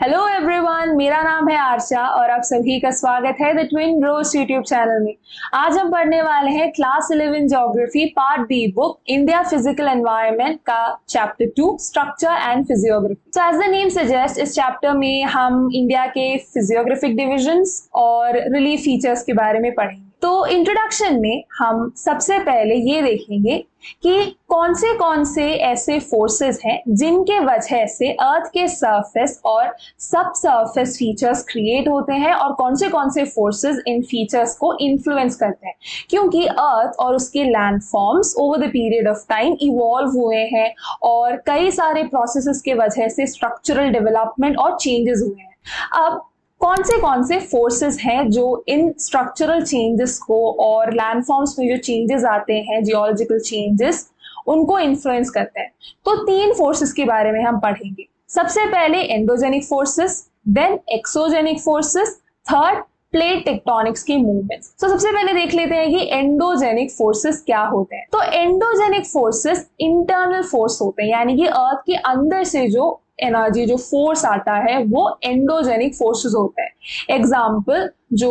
Hello everyone, मेरा नाम है आर्चा और आप सभी का स्वागत है the Twin Rose YouTube channel में। आज हम पढ़ने वाले हैं class 11 geography part B book India physical environment का chapter 2 structure and physiography. So as the name suggest, इस चैप्टर में हम इंडिया के फिजियोग्राफिक डिविजन्स और रिलीफ फीचर्स के बारे में पढ़ेंगे। तो इंट्रोडक्शन में हम सबसे पहले ये देखेंगे कि कौन से ऐसे फोर्सेस हैं जिनके वजह से अर्थ के सरफेस और सब सरफेस फीचर्स क्रिएट होते हैं और कौन से फोर्सेस इन फीचर्स को इन्फ्लुएंस करते हैं, क्योंकि अर्थ और उसके land forms over the period of time evolve हुए हैं और कई सारे प्रोसेसेस के वजह से स्ट्रक्चरल डेवलपमेंट और चेंजेस हुए हैं। अब कौन से फोर्सेस हैं जो इन स्ट्रक्चरल चेंजेस को और लैंडफॉर्म्स में जो चेंजेस आते हैं, जियोलॉजिकल चेंजेस, उनको इन्फ्लुएंस करते हैं। तो 3 फोर्सेस के बारे में हम पढ़ेंगे। सबसे पहले endogenic forces, then exogenic forces, third plate tectonics की मूवमेंट्स। तो सबसे पहले देख लेते हैं कि एंडोजेनिक फोर्सेस क्या होते हैं। तो एंडोजेनिक फोर्सेस इंटरनल फोर्स होते हैं, यानी कि अर्थ के अंदर से जो एनर्जी, जो फोर्स आता है, वो एंडोजेनिक फोर्सेस होते हैं। एग्जाम्पल जो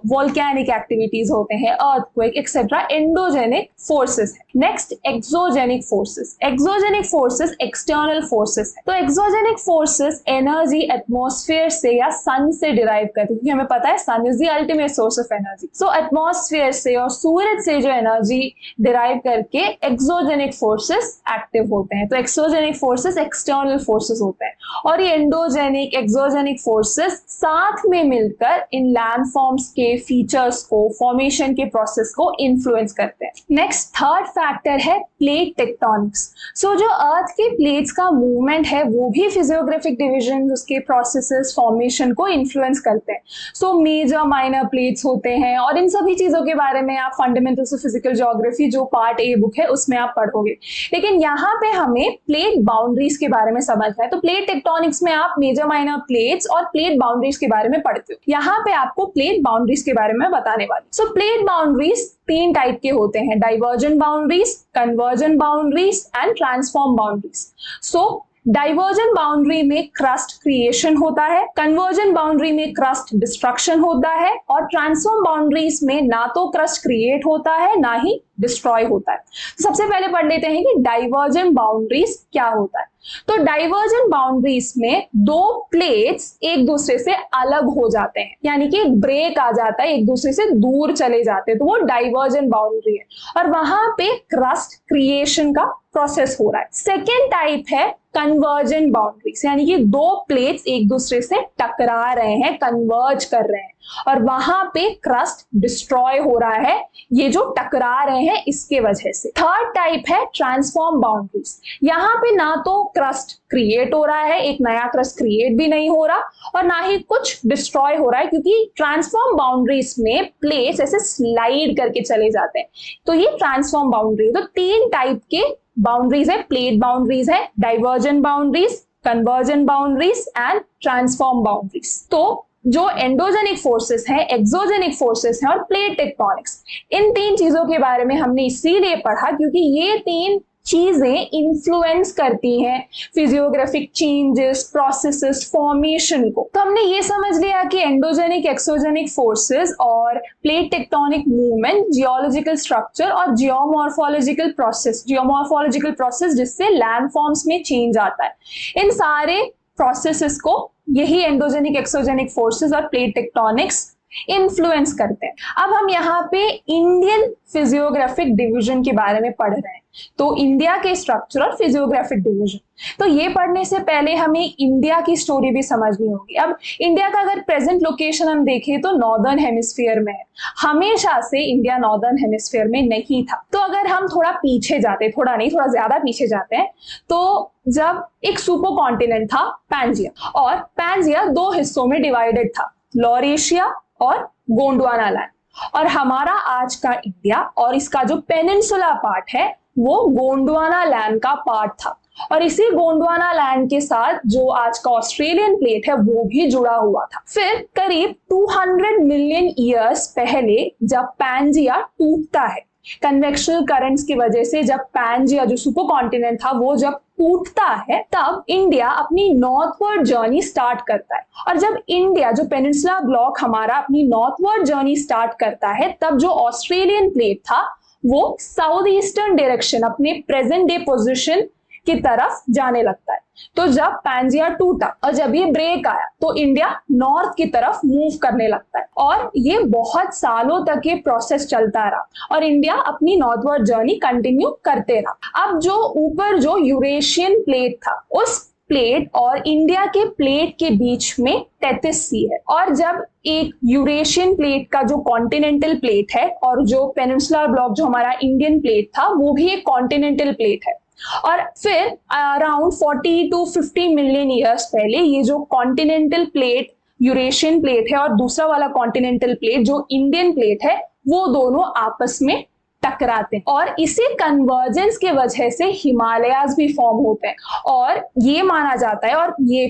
वोल्केनिक एक्टिविटीज होते हैं, अर्थक्वेक एक्सेट्रा, एंडोजेनिक फोर्सेस है। Next exogenic forces. Exogenic forces external forces है। तो एक्सोजेनिक फोर्सेस एनर्जी एटमॉस्फेयर से या सन से डिराइव करते हैं, क्योंकि हमें पता है sun is the ultimate source of energy. So atmosphere से और सूरज से जो एनर्जी डिराइव करके एक्सोजेनिक फोर्सेस एक्टिव होते हैं। तो एक्सोजेनिक फोर्सेस एक्सटर्नल फोर्सेस होते हैं और ये एंडोजेनिक एक्सोजेनिक फोर्सेस साथ में मिलकर इन लैंडफॉर्म्स के फीचर्स को, फॉर्मेशन के प्रोसेस को इन्फ्लुएंस करते हैं। नेक्स्ट थर्ड फैक्टर है प्लेट टेक्टोनिक्स। सो जो अर्थ के प्लेट्स का मूवमेंट है वो भी फिजियोग्राफिक डिविजन, उसके प्रोसेसेस, फॉर्मेशन को इन्फ्लुएंस करते हैं। सो मेजर माइनर प्लेट्स होते हैं और इन सभी चीजों के बारे में आप फंडामेंटल्स ऑफ फिजिकल ज्योग्राफी जो पार्ट ए बुक है उसमें आप पढ़ोगे। लेकिन यहाँ पे हमें प्लेट बाउंड्रीज के बारे में समझना है। तो प्लेट टेक्टोनिक्स में आप मेजर माइनर प्लेट्स और प्लेट बाउंड्रीज के बारे में पढ़ते हो। यहाँ पे आपको प्लेट बाउंड्रीज के बारे में बताने वाली। सो प्लेट बाउंड्रीज 3 टाइप के होते हैं: divergent boundaries, convergent boundaries and transform boundaries. So divergent boundary में क्रस्ट क्रिएशन होता है, कन्वर्जेंट बाउंड्री में क्रस्ट डिस्ट्रक्शन होता है और ट्रांसफॉर्म बाउंड्रीज में ना तो क्रस्ट क्रिएट होता है ना ही डिस्ट्रॉय होता है। तो सबसे पहले पढ़ लेते हैं कि डाइवर्जेंट बाउंड्रीज क्या होता है। तो डाइवर्जेंट बाउंड्रीज में 2 प्लेट्स एक दूसरे से अलग हो जाते हैं, यानी कि ब्रेक आ जाता है, एक दूसरे से दूर चले जाते हैं, तो वो डाइवर्जेंट बाउंड्री है और वहां पे क्रस्ट क्रिएशन का प्रोसेस हो रहा है। सेकेंड टाइप है कन्वर्जेंट बाउंड्रीज, यानी कि 2 प्लेट्स एक दूसरे से टकरा रहे हैं, कन्वर्ज कर रहे हैं और वहां पे क्रस्ट डिस्ट्रॉय हो रहा है, ये जो टकरा रहे हैं इसके वजह से। थर्ड टाइप है ट्रांसफॉर्म बाउंड्रीज। यहाँ पे ना तो क्रस्ट क्रिएट हो रहा है, एक नया क्रस्ट क्रिएट भी नहीं हो रहा और ना ही कुछ डिस्ट्रॉय हो रहा है, क्योंकि ट्रांसफॉर्म बाउंड्रीज में प्लेट्स ऐसे स्लाइड करके चले जाते हैं। तो ये ट्रांसफॉर्म बाउंड्री। तो 3 टाइप के बाउंड्रीज है, प्लेट बाउंड्रीज है, divergent boundaries, convergent boundaries and transform boundaries. तो जो एंडोजेनिक फोर्सेस हैं, एक्सोजेनिक फोर्सेस हैं और प्लेट टेक्टोनिक्स, इन 3 चीजों के बारे में हमने इसीलिए पढ़ा क्योंकि ये 3 चीजें इन्फ्लुएंस करती हैं फिजियोग्राफिक चेंजेस, प्रोसेसेस, फॉर्मेशन को। तो हमने ये समझ लिया कि एंडोजेनिक, एक्सोजेनिक फोर्सेस और plate tectonic movement geological structure और जियोमॉर्फोलॉजिकल प्रोसेस जिससे लैंडफॉर्म्स में चेंज आता है, इन सारे प्रोसेसेस को यही एंडोजेनिक, एक्सोजेनिक फोर्सेस और प्लेट टेक्टोनिक्स इन्फ्लुएंस करते हैं। अब हम यहाँ पे इंडियन फिजियोग्राफिक डिवीजन के बारे में पढ़ रहे हैं। तो इंडिया के स्ट्रक्चर और फिजियोग्राफिक डिवीजन, तो ये पढ़ने से पहले हमें इंडिया की स्टोरी भी समझनी होगी। अब इंडिया का अगर प्रेजेंट लोकेशन हम देखें तो नॉर्दर्न हेमिस्फीयर में है। हमेशा से इंडिया नॉर्दर्न हेमिस्फीयर में नहीं था। तो अगर हम थोड़ा पीछे जाते, थोड़ा नहीं थोड़ा ज्यादा पीछे जाते हैं, तो जब एक सुपर कॉन्टिनेंट था पैंजिया, और पैंजिया 2 हिस्सों में डिवाइडेड था, लॉरेशिया और गोंडवाना लैंड। और हमारा आज का इंडिया और इसका जो पेनिनसुला पार्ट है वो गोंडवाना लैंड का पार्ट था और इसी गोंडवाना लैंड के साथ जो आज का ऑस्ट्रेलियन प्लेट है वो भी जुड़ा हुआ था। फिर करीब 200 मिलियन ईयर्स पहले जब पैंजिया टूटता है, कन्वेक्शनल करंट्स की वजह से जब पैंजिया जो सुपर कॉन्टिनेंट था वो जब टूटता है तब इंडिया अपनी नॉर्थवर्ड जर्नी स्टार्ट करता है। और जब इंडिया जो पेनिनसुला ब्लॉक हमारा अपनी नॉर्थवर्ड जर्नी स्टार्ट करता है तब जो ऑस्ट्रेलियन प्लेट था वो साउथ ईस्टर्न डायरेक्शन अपने प्रेजेंट डे पोजीशन की तरफ जाने लगता है। तो जब पांजिया टूटा और जब ये ब्रेक आया तो इंडिया नॉर्थ की तरफ मूव करने लगता है और ये बहुत सालों तक ये प्रोसेस चलता रहा और इंडिया अपनी नॉर्थवर्ड जर्नी कंटिन्यू करते रहा। अब जो ऊपर जो यूरेशियन प्लेट था उस प्लेट और इंडिया के प्लेट के बीच में टेथिस सी है और जब एक यूरेशियन प्लेट का जो कॉन्टिनेंटल प्लेट है और जो पेनिनसुलर ब्लॉक जो हमारा इंडियन प्लेट था वो भी एक कॉन्टिनेंटल प्लेट है और फिर अराउंड 40 to 50 मिलियन ईयर्स पहले ये जो कॉन्टिनेंटल प्लेट यूरेशियन प्लेट है और दूसरा वाला कॉन्टिनेंटल प्लेट जो इंडियन प्लेट है वो दोनों आपस में टकराते हैं और इसी कन्वर्जेंस के वजह से हिमालयाज भी फॉर्म होते हैं। और ये माना जाता है और ये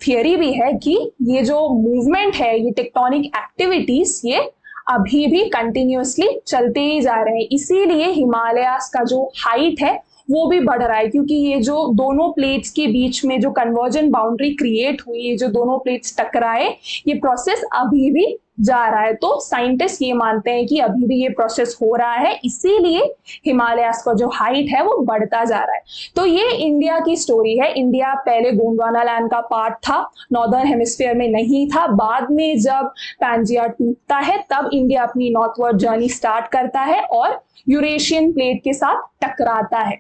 थियरी भी है कि ये जो मूवमेंट है ये टेक्टोनिक एक्टिविटीज ये अभी भी कंटिन्यूअसली चलते ही जा रहे हैं, इसीलिए हिमालयाज का जो हाइट है वो भी बढ़ रहा है क्योंकि ये जो दोनों प्लेट्स के बीच में जो कन्वर्जन बाउंड्री क्रिएट हुई, ये जो दोनों प्लेट्स टकराए, ये प्रोसेस अभी भी जा रहा है। तो साइंटिस्ट ये मानते हैं कि अभी भी ये प्रोसेस हो रहा है, इसीलिए हिमालयास का जो हाइट है वो बढ़ता जा रहा है। तो ये इंडिया की स्टोरी है। इंडिया पहले गोंडवाना लैंड का पार्ट था, नॉर्दर्न हेमिस्फीयर में नहीं था। बाद में जब पांजिया टूटता है तब इंडिया अपनी नॉर्थवर्ड जर्नी स्टार्ट करता है और यूरेशियन प्लेट के साथ टकराता है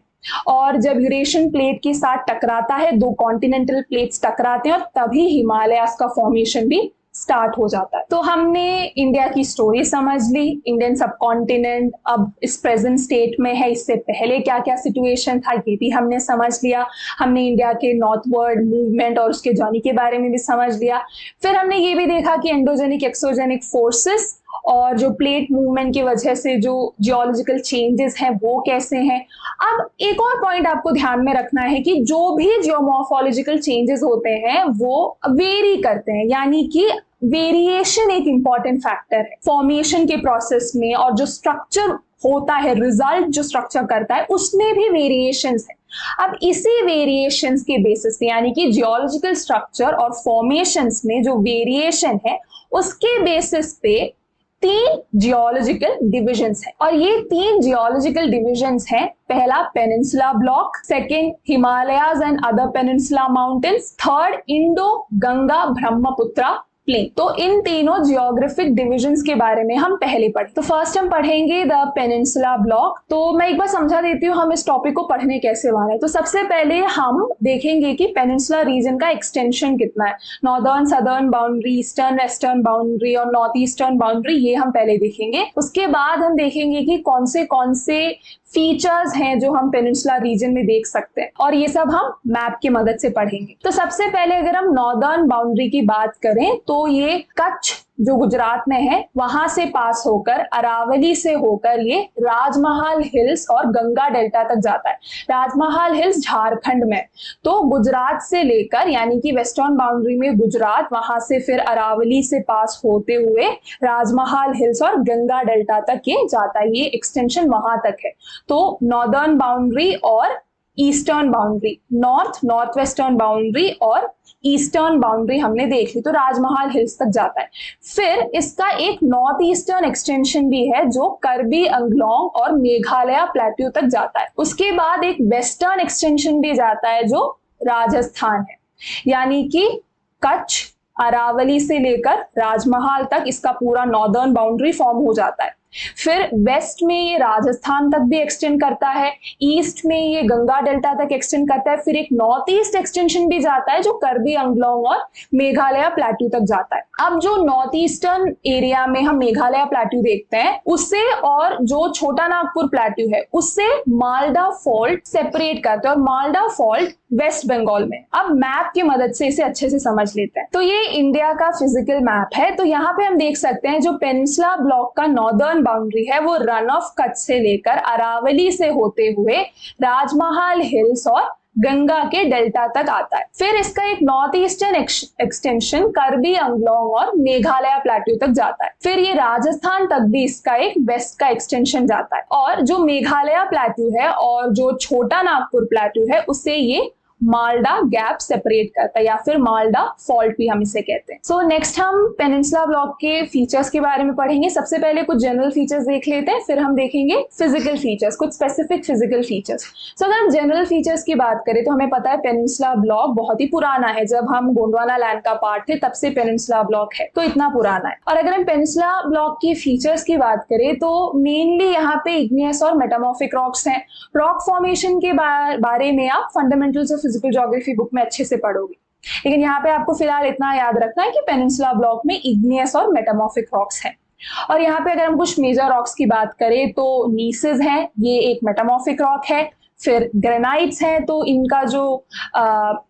और जब यूरेशियन प्लेट के साथ टकराता है दो कॉन्टिनेंटल प्लेट्स टकराते हैं और तभी हिमालयास का फॉर्मेशन भी स्टार्ट हो जाता है। तो हमने इंडिया की स्टोरी समझ ली, इंडियन सब कॉन्टिनेंट अब इस प्रेजेंट स्टेट में है, इससे पहले क्या क्या सिचुएशन था ये भी हमने समझ लिया। हमने इंडिया के नॉर्थवर्ड मूवमेंट और उसके जर्नी के बारे में भी समझ लिया। फिर हमने ये भी देखा कि एंडोजेनिक एक्सोजेनिक फोर्सेस और जो प्लेट मूवमेंट की वजह से जो जियोलॉजिकल चेंजेस हैं वो कैसे हैं। अब एक और पॉइंट आपको ध्यान में रखना है कि जो भी जियोमॉर्फोलॉजिकल चेंजेस होते हैं वो वेरी करते हैं, यानी कि वेरिएशन एक इंपॉर्टेंट फैक्टर है फॉर्मेशन के प्रोसेस में और जो स्ट्रक्चर होता है, रिजल्ट जो स्ट्रक्चर करता है उसमें भी वेरिएशंस है। अब इसी वेरिएशंस के बेसिस पे यानी कि जियोलॉजिकल स्ट्रक्चर और फॉर्मेशंस में जो वेरिएशन है उसके बेसिस पे 3 जियोलॉजिकल डिविजन्स हैं और ये 3 जियोलॉजिकल डिविजन्स हैं। पहला peninsula block, second Himalayas and other peninsula mountains, third Indo Ganga Brahmaputra plain. तो इन तीनों जियोग्राफिक डिविजन्स के बारे में हम पहले पढ़े। तो फर्स्ट हम पढ़ेंगे द पेनिनसुला ब्लॉक। तो मैं एक बार समझा देती हूँ हम इस टॉपिक को पढ़ने कैसे वाले हैं। तो सबसे पहले हम देखेंगे कि पेनिनसुला रीजन का एक्सटेंशन कितना है, northern southern boundary, eastern western boundary और नॉर्थ ईस्टर्न बाउंड्री, ये हम पहले देखेंगे। उसके बाद हम देखेंगे कि कौन से फीचर्स हैं जो हम पेनिनसुला रीजन में देख सकते हैं और ये सब हम मैप की मदद से पढ़ेंगे। तो सबसे पहले अगर हम नॉर्दर्न बाउंड्री की बात करें तो ये कच्छ जो गुजरात में है वहां से पास होकर अरावली से होकर ये राजमहल हिल्स और गंगा डेल्टा तक जाता है। राजमहल हिल्स झारखंड में, तो गुजरात से लेकर यानी कि वेस्टर्न बाउंड्री में गुजरात, वहां से फिर अरावली से पास होते हुए राजमहल हिल्स और गंगा डेल्टा तक ये जाता है। ये एक्सटेंशन वहां तक है। तो नॉर्दर्न बाउंड्री और eastern boundary, north western boundary और ईस्टर्न बाउंड्री हमने देख ली। तो राजमहल हिल्स तक जाता है। फिर इसका एक नॉर्थ ईस्टर्न एक्सटेंशन भी है जो कार्बी अंगलोंग और मेघालय प्लेट्यू तक जाता है। उसके बाद एक वेस्टर्न एक्सटेंशन भी जाता है जो राजस्थान है, यानी कि कच्छ अरावली से लेकर राजमहल तक इसका पूरा नॉर्दर्न बाउंड्री फॉर्म हो जाता है। फिर वेस्ट में ये राजस्थान तक भी एक्सटेंड करता है, ईस्ट में ये गंगा डेल्टा तक एक्सटेंड करता है। फिर एक नॉर्थ ईस्ट एक्सटेंशन भी जाता है जो कार्बी अंगलोंग और मेघालय प्लेट्यू तक जाता है। अब जो नॉर्थ ईस्टर्न एरिया में हम मेघालय प्लेट्यू देखते हैं उससे और जो छोटा नागपुर प्लेट्यू है उससे मालदा फॉल्ट सेपरेट करते हैं और मालदा फॉल्ट वेस्ट बंगाल में। अब मैप की मदद से इसे अच्छे से समझ लेते हैं। तो ये इंडिया का फिजिकल मैप है। तो यहाँ पे हम देख सकते हैं जो पेनिनसुला ब्लॉक का नॉर्दर्न बाउंड्री है वो रन ऑफ कच्छ से लेकर अरावली से होते हुए राजमहल हिल्स और गंगा के डेल्टा तक आता है। फिर इसका एक north eastern extension Karbi Anglong और मेघालय प्लेट्यू तक जाता है। फिर ये राजस्थान तक भी इसका एक वेस्ट का एक्सटेंशन जाता है। और जो मेघालय प्लेट्यू है और जो छोटा नागपुर प्लेट्यू है उससे ये मालडा गैप सेपरेट करता है, या फिर मालडा फॉल्ट भी हम इसे कहते हैं। सो नेक्स्ट हम पेनिनसुला ब्लॉक के फीचर्स के बारे में पढ़ेंगे। सबसे पहले कुछ जनरल फीचर्स देख लेते हैं, फिर हम देखेंगे फिजिकल फीचर्स, कुछ स्पेसिफिक फिजिकल फीचर्स। सो अगर हम जनरल फीचर्स की बात करें तो हमें पता है पेनिनसुला ब्लॉक बहुत ही पुराना है। जब हम गोंडवाना लैंड का पार्ट थे तब से पेनिनसुला ब्लॉक है, तो इतना पुराना है। और अगर हम पेनिनसुला ब्लॉक की फीचर्स की बात करें तो मेनली यहाँ पे इग्नियस और मेटामॉर्फिक रॉक्स हैं। रॉक फॉर्मेशन के बारे में आप fundamentals of physical geography book में अच्छे से पढ़ोगे, लेकिन यहाँ पे आपको फिलहाल इतना याद रखना है कि पेनिनसुला ब्लॉक में इग्नियस और मेटामॉर्फिक रॉक्स हैं। और यहाँ पे अगर हम कुछ मेजर रॉक्स की बात करें तो नीसेस हैं, ये एक मेटामॉर्फिक रॉक है। फिर ग्रेनाइट्स हैं, तो इनका जो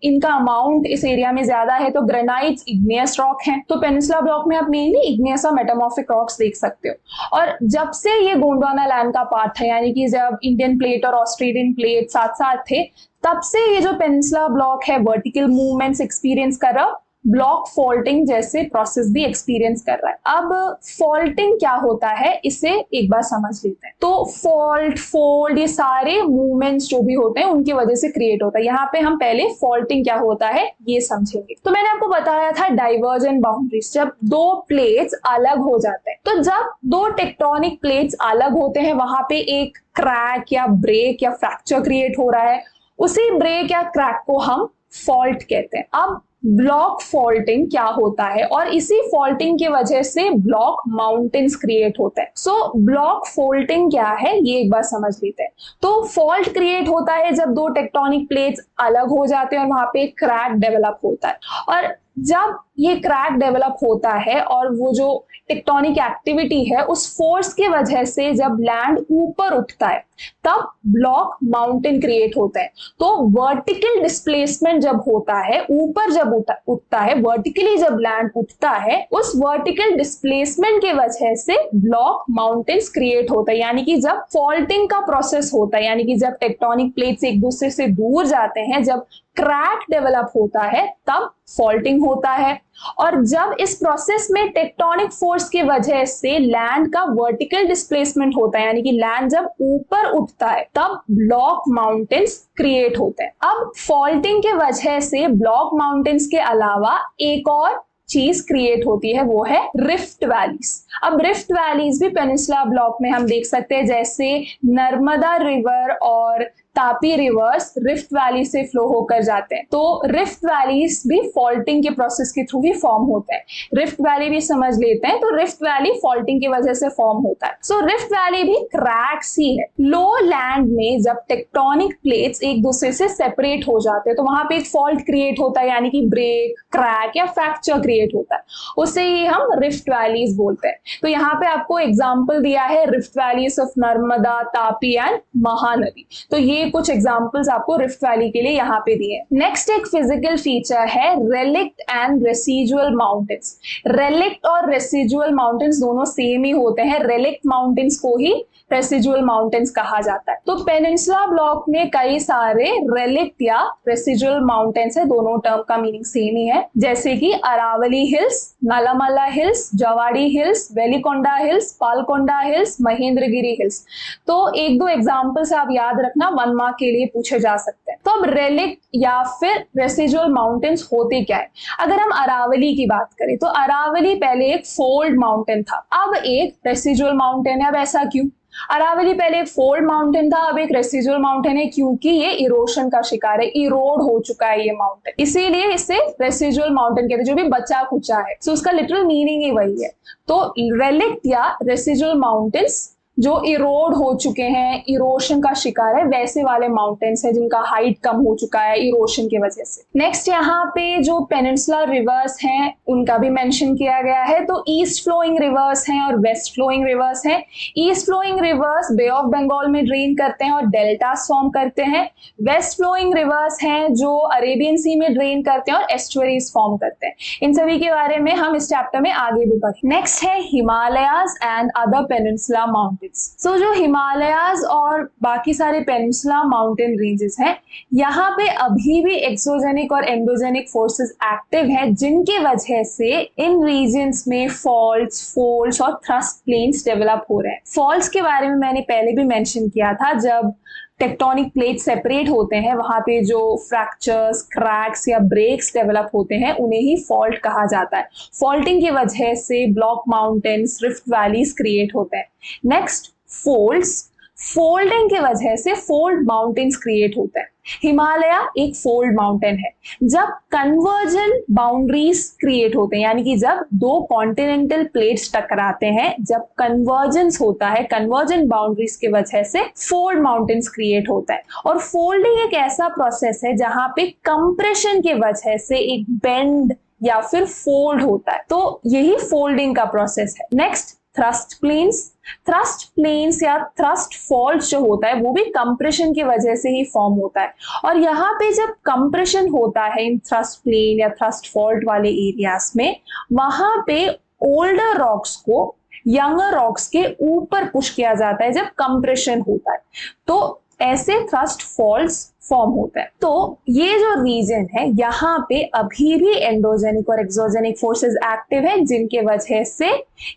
इनका अमाउंट इस एरिया में ज्यादा है, तो ग्रेनाइट्स इग्नियस रॉक हैं। तो पेनिनसुला ब्लॉक में आप मेनली इग्नियस और मेटामॉर्फिक रॉक्स देख सकते हो। और जब से ये गोंडवाना लैंड का पार्ट था, यानी कि जब इंडियन प्लेट और ऑस्ट्रेलियन प्लेट साथ साथ थे, तब से ये जो पेनिनसुला ब्लॉक है वर्टिकल मूवमेंट्स एक्सपीरियंस कर रहा है, ब्लॉक फॉल्टिंग जैसे प्रोसेस भी एक्सपीरियंस कर रहा है। अब फॉल्टिंग क्या होता है इसे एक बार समझ लेते हैं। तो फॉल्ट, फोल्ड, ये सारे मूवमेंट्स जो भी होते हैं उनकी वजह से क्रिएट होता है। यहाँ पे हम पहले फॉल्टिंग क्या होता है ये समझेंगे। तो मैंने आपको बताया था डाइवर्जेंट बाउंड्रीज, जब दो प्लेट्स अलग हो जाते हैं, तो जब दो टेक्टोनिक प्लेट्स अलग होते हैं वहां पे एक क्रैक या ब्रेक या फ्रैक्चर क्रिएट हो रहा है, उसी ब्रेक या क्रैक को हम फॉल्ट कहते हैं। अब ब्लॉक फॉल्टिंग क्या होता है, और इसी फॉल्टिंग की वजह से ब्लॉक माउंटेन्स क्रिएट होते हैं। सो ब्लॉक फॉल्टिंग क्या है ये एक बार समझ लेते हैं। तो फॉल्ट क्रिएट होता है जब दो टेक्टोनिक प्लेट्स अलग हो जाते हैं और वहां पे क्रैक डेवलप होता है। और जब ये क्रैक डेवलप होता है और वो जो टेक्टोनिक एक्टिविटी है उस फोर्स की वजह से जब लैंड ऊपर उठता है तब ब्लॉक माउंटेन क्रिएट होता है। तो वर्टिकल डिस्प्लेसमेंट जब होता है, ऊपर जब उठता है, वर्टिकली जब लैंड उठता है, उस वर्टिकल डिस्प्लेसमेंट की वजह से ब्लॉक माउंटेन्स क्रिएट होता है। यानी कि जब फॉल्टिंग का प्रोसेस होता है, यानी कि जब टेक्टोनिक प्लेट्स एक दूसरे से दूर जाते हैं, जब क्रैक डेवलप होता है तब फॉल्टिंग होता है। और जब इस प्रोसेस में टेक्टोनिक फोर्स की वजह से लैंड का वर्टिकल डिस्प्लेसमेंट होता है, यानी कि लैंड जब ऊपर उठता है तब ब्लॉक माउंटेन्स क्रिएट होते हैं। अब फॉल्टिंग के वजह से ब्लॉक माउंटेन्स के अलावा एक और चीज क्रिएट होती है, वो है रिफ्ट वैलीज। अब रिफ्ट वैलीज भी पेनिनसुला ब्लॉक में हम देख सकते हैं, जैसे नर्मदा रिवर और तापी रिवर्स रिफ्ट वैली से फ्लो होकर जाते हैं। तो रिफ्ट वैलीज भी फॉल्टिंग के प्रोसेस के थ्रू ही फॉर्म होते हैं। रिफ्ट वैली भी समझ लेते हैं, तो रिफ्ट वैली फॉल्टिंग की वजह से फॉर्म होता है। सो रिफ्ट वैली भी क्रैक्स ही है। लो लैंड में जब टेक्टोनिक प्लेट्स एक दूसरे से सेपरेट हो जाते हैं तो वहां पे एक फॉल्ट क्रिएट होता है, यानी कि ब्रेक, क्रैक या फ्रैक्चर क्रिएट होता है, उसे ही हम रिफ्ट वैलीज बोलते हैं। तो यहाँ पे आपको एग्जाम्पल दिया है rift valleys of Narmada, Tapi and Mahanadi. तो ये कुछ एग्जांपल्स आपको रिफ्ट वैली के लिए यहाँ पे दिए। नेक्स्ट एक फिजिकल फीचर है रेलिक्ट एंड रेसिजुअल माउंटेन्स। रेलिक्ट और रेसिजुअल माउंटेन्स दोनों सेम ही होते हैं। रेलिक्ट माउंटेन्स को ही रेसिजुअल माउंटेन्स कहा जाता है। तो पेनिनसुला ब्लॉक में कई सारे रेलिक्ट या रेसिजुअल माउंटेन्स है, दोनों टर्म का मीनिंग सेम ही है, जैसे कि Aravalli hills, Nallamala hills, Javadi hills, Velikonda hills, Palkonda hills, Mahendragiri hills. तो एक दो एग्जांपल्स आप याद रखना, 1 मार्क के लिए पूछे जा सकते हैं। तो अब रेलिक्ट या फिर रेसिजुअल माउंटेन्स होते क्या है? अगर हम अरावली की बात करें तो अरावली पहले एक फोल्ड माउंटेन था, अब एक रेसिजुअल माउंटेन है। अब ऐसा क्यों? अरावली पहले एक फोल्ड माउंटेन था, अब एक रेसिजुअल माउंटेन है, क्योंकि ये इरोशन का शिकार है, इरोड हो चुका है ये माउंटेन, इसीलिए इसे रेसिजुअल माउंटेन कहते हैं, जो भी बचा कुचा है। सो उसका लिटरल मीनिंग ही वही है। तो रेलिक्ट या रेसिजुअल माउंटेन्स जो इरोड हो चुके हैं, इरोशन का शिकार है, वैसे वाले माउंटेन्स हैं जिनका हाइट कम हो चुका है इरोशन की वजह से। नेक्स्ट यहाँ पे जो पेनिनसुला रिवर्स हैं उनका भी मेंशन किया गया है। तो ईस्ट फ्लोइंग रिवर्स हैं और वेस्ट फ्लोइंग रिवर्स हैं। East flowing rivers Bay of Bengal में ड्रेन करते हैं और डेल्टास फॉर्म करते हैं। वेस्ट फ्लोइंग रिवर्स हैं जो अरेबियन सी में ड्रेन करते हैं और एस्चुअरीज फॉर्म करते हैं। इन सभी के बारे में हम इस चैप्टर में आगे भी पढ़ेंगे। नेक्स्ट है Himalayas and other peninsula mountain. Mountains. So जो हिमालयाज और बाकी सारे पेनिनसुला माउंटेन रेंजेस हैं, यहाँ पे अभी भी एक्सोजेनिक और एंडोजेनिक फोर्सेस एक्टिव हैं, जिनके वजह से इन रीजन्स में फॉल्ट्स, फोल्ड्स और थ्रस्ट प्लेन्स डेवलप हो रहे हैं। फॉल्ट्स के बारे में मैंने पहले भी मेंशन किया था, जब टेक्टोनिक प्लेट सेपरेट होते हैं वहां पे जो फ्रैक्चर्स, क्रैक्स या ब्रेक्स डेवलप होते हैं उन्हें ही फॉल्ट कहा जाता है। फॉल्टिंग की वजह से block mountains, rift valleys create होते हैं। Next, folds. फोल्डिंग की वजह से फोल्ड माउंटेन्स क्रिएट होते हैं। हिमालय एक फोल्ड माउंटेन है। जब कन्वर्जन बाउंड्रीज क्रिएट होते हैं, यानी कि जब दो कॉन्टिनेंटल प्लेट्स टकराते हैं, जब कन्वर्जेंस होता है, कन्वर्जन बाउंड्रीज की वजह से फोल्ड माउंटेन्स क्रिएट होता है। और फोल्डिंग एक ऐसा प्रोसेस है जहां पे कंप्रेशन की वजह से एक बेंड या फिर फोल्ड होता है, तो यही फोल्डिंग का प्रोसेस है। Next, thrust planes. Thrust planes या थ्रस्ट फॉल्ट्स जो होता है वो भी कंप्रेशन की वजह से ही फॉर्म होता है। और यहाँ पे जब कंप्रेशन होता है इन थ्रस्ट प्लेन या थ्रस्ट फॉल्ट वाले एरियाज में, वहां पे ओल्डर रॉक्स को यंगर रॉक्स के ऊपर पुश किया जाता है जब कंप्रेशन होता है, तो ऐसे थ्रस्ट फॉल्ट्स फॉर्म होता है। तो ये जो रीजन है यहाँ पे अभी भी एंडोजेनिक और एक्सोजेनिक फोर्सेस एक्टिव है, जिनके वजह से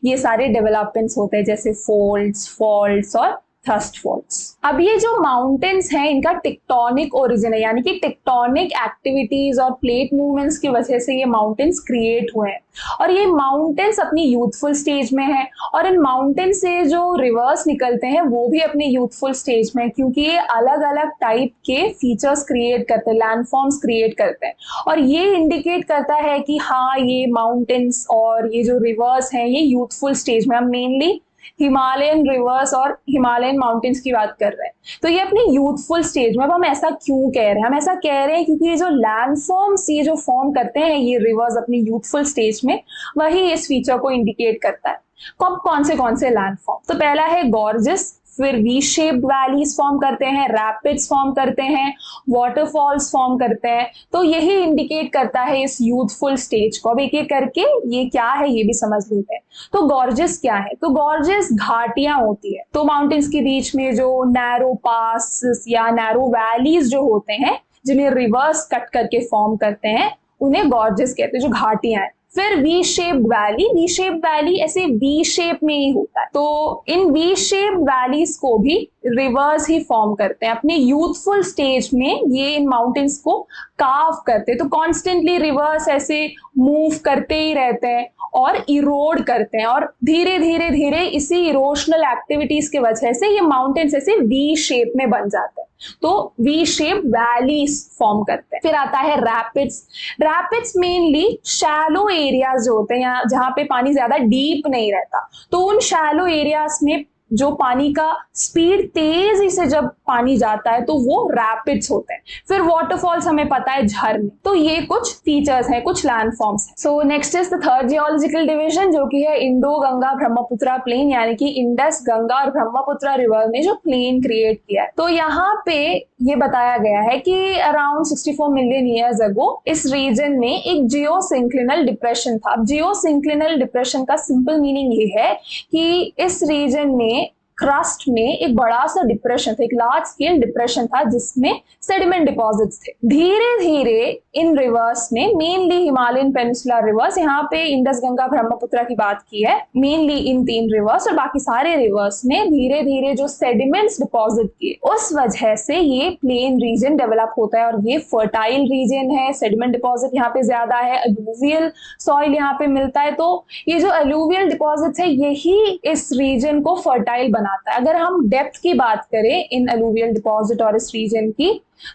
ये सारे डेवलपमेंट्स होते हैं, जैसे फोल्ड्स, फॉल्ट्स और थ्रस्ट फॉल्ट्स। अब ये जो माउंटेन्स हैं इनका टेक्टोनिक ओरिजिन है, यानी कि टेक्टोनिक एक्टिविटीज और प्लेट मूवमेंट्स की वजह से ये माउंटेन्स क्रिएट हुए हैं। और ये माउंटेन्स अपनी यूथफुल स्टेज में है, और इन माउंटेन से जो रिवर्स निकलते हैं वो भी अपने यूथफुल स्टेज में है, क्योंकि ये अलग अलग टाइप के फीचर्स क्रिएट करते हैं, लैंडफॉर्म्स क्रिएट करते हैं। और ये इंडिकेट करता है कि हाँ, ये माउंटेन्स और ये जो रिवर्स हैं ये यूथफुल स्टेज में। हम मेनली हिमालयन रिवर्स और हिमालयन माउंटेन्स की बात कर रहे हैं, तो ये अपनी यूथफुल स्टेज में। अब हम ऐसा क्यों कह रहे हैं? हम ऐसा कह रहे हैं क्योंकि ये जो लैंडफॉर्म्स ये जो फॉर्म करते हैं ये रिवर्स अपनी यूथफुल स्टेज में, वही इस फीचर को इंडिकेट करता है। कौन से लैंडफॉर्म? तो पहला है गॉर्जेस, फिर वी शेप्ड वैलीज फॉर्म करते हैं, रैपिड्स फॉर्म करते हैं, वाटरफॉल्स फॉर्म करते हैं। तो यही इंडिकेट करता है इस यूथफुल स्टेज को। अब एक एक करके ये क्या है ये भी समझ लेते हैं। तो गॉर्जेस क्या है? तो गॉर्जेस घाटियां होती है, तो माउंटेन्स के बीच में जो नैरो पास या नैरो वैलीज जो होते हैं, जिन्हें रिवर्स कट करके फॉर्म करते हैं, उन्हें गॉर्जेस कहते हैं, जो घाटियां हैं। फिर V shaped valley. V shaped valley ऐसे वी शेप में ही होता है, तो इन वी शेप्ड वैलीज को भी रिवर्स ही फॉर्म करते हैं। अपने यूथफुल स्टेज में ये इन माउंटेन्स को कार्व करते हैं, तो कॉन्स्टेंटली रिवर्स ऐसे मूव करते ही रहते हैं और इरोड करते हैं, और धीरे धीरे धीरे इसी इरोशनल एक्टिविटीज की वजह से ये माउंटेन्स ऐसे वी शेप में बन जाते हैं, तो वी शेप वैलीज फॉर्म करते हैं। फिर आता है rapids. Rapids mainly shallow areas जो होते हैं, जहां पे पानी ज्यादा डीप नहीं रहता, तो उन शैलो एरियाज में जो पानी का स्पीड तेजी से जब पानी जाता है तो वो रैपिड्स होते हैं। फिर वाटरफॉल्स हमें पता है झरने। तो ये कुछ फीचर्स हैं, कुछ लैंडफॉर्म्स हैं। So next is the third geological division, जो कि है इंडो गंगा ब्रह्मपुत्रा प्लेन, यानी कि इंडस गंगा और ब्रह्मपुत्रा रिवर ने जो प्लेन क्रिएट किया है। तो यहाँ पे ये बताया गया है कि अराउंड 64 मिलियन ईयर्स अगो इस रीजन में एक जियोसिंक्लिनल डिप्रेशन था। अब जियोसिंक्लिनल डिप्रेशन का सिंपल मीनिंग ये है कि इस रीजन में क्रस्ट में एक बड़ा सा डिप्रेशन था, एक लार्ज स्केल डिप्रेशन था, जिसमें सेडिमेंट डिपॉजिट्स थे। धीरे धीरे इन रिवर्स ने, मेनली हिमालयन पेनिनसुला रिवर्स, यहाँ पे इंडस गंगा ब्रह्मपुत्रा की बात की है, मेनली इन 3 रिवर्स और बाकी सारे रिवर्स ने धीरे धीरे जो सेडिमेंट्स डिपॉजिट किए, उस वजह से ये प्लेन रीजन डेवलप होता है। और ये फर्टाइल रीजन है, सेडिमेंट डिपॉजिट यहाँ पे ज्यादा है, अलूवियल सॉइल यहाँ पे मिलता है। तो ये जो अलूवियल डिपॉजिट है यही इस रीजन को फर्टाइल बना। अगर हम डेप्थ की बात करें इन अलूवियल डिपॉजिट और इस रीजन की,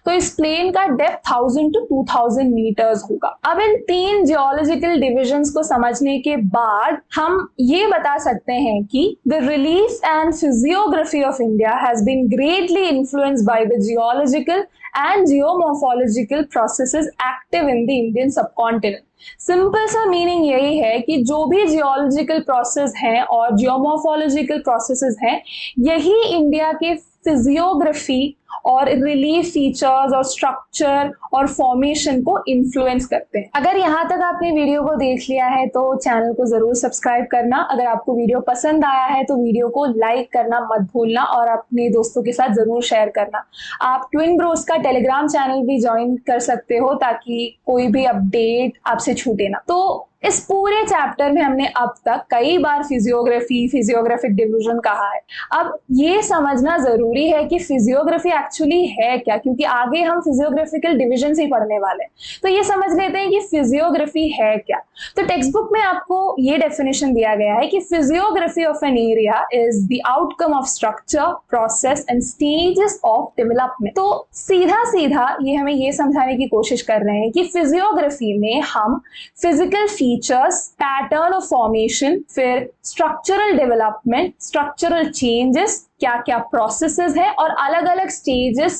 तो इस प्लेन का डेप्थ 1000 to 2000 मीटर्स होगा। अब इन 3 जियोलॉजिकल डिविजन्स को समझने के बाद हम ये बता सकते हैं कि the relief and physiography of India has been greatly influenced by the geological and geomorphological processes active in the Indian subcontinent. Simple सा मीनिंग यही है कि जो भी जियोलॉजिकल प्रोसेस हैं और जियोमॉर्फोलॉजिकल प्रोसेसेस हैं, यही इंडिया के फिजियोग्राफी और रिलीफ फीचर्स और स्ट्रक्चर और फॉर्मेशन को इन्फ्लुएंस करते हैं। अगर यहाँ तक आपने वीडियो को देख लिया है तो चैनल को जरूर सब्सक्राइब करना। अगर आपको वीडियो पसंद आया है तो वीडियो को लाइक करना मत भूलना और अपने दोस्तों के साथ जरूर शेयर करना। आप ट्विन ब्रोस का टेलीग्राम चैनल भी ज्वाइन कर सकते हो ताकि कोई भी अपडेट आपसे छूटे ना। तो इस पूरे चैप्टर में हमने अब तक कई बार फिजियोग्राफी, फिजियोग्राफिक डिवीजन कहा है। अब ये समझना जरूरी है कि फिजियोग्राफी एक्चुअली है क्या, क्योंकि आगे हम फिजियोग्राफिकल डिवीजन ही पढ़ने वाले हैं। तो ये समझ लेते हैं कि फिजियोग्राफी है क्या। तो टेक्स्ट बुक में आपको ये डेफिनेशन दिया गया है कि physiography of an area is the outcome of structure, process and stages of development. तो सीधा सीधा ये हमें ये समझाने की कोशिश कर रहे हैं कि फिजियोग्राफी में हम physical features, pattern of formation, फिर स्ट्रक्चरल डेवलपमेंट, स्ट्रक्चरल चेंजेस, क्या क्या प्रोसेसेस है और अलग अलग स्टेजेस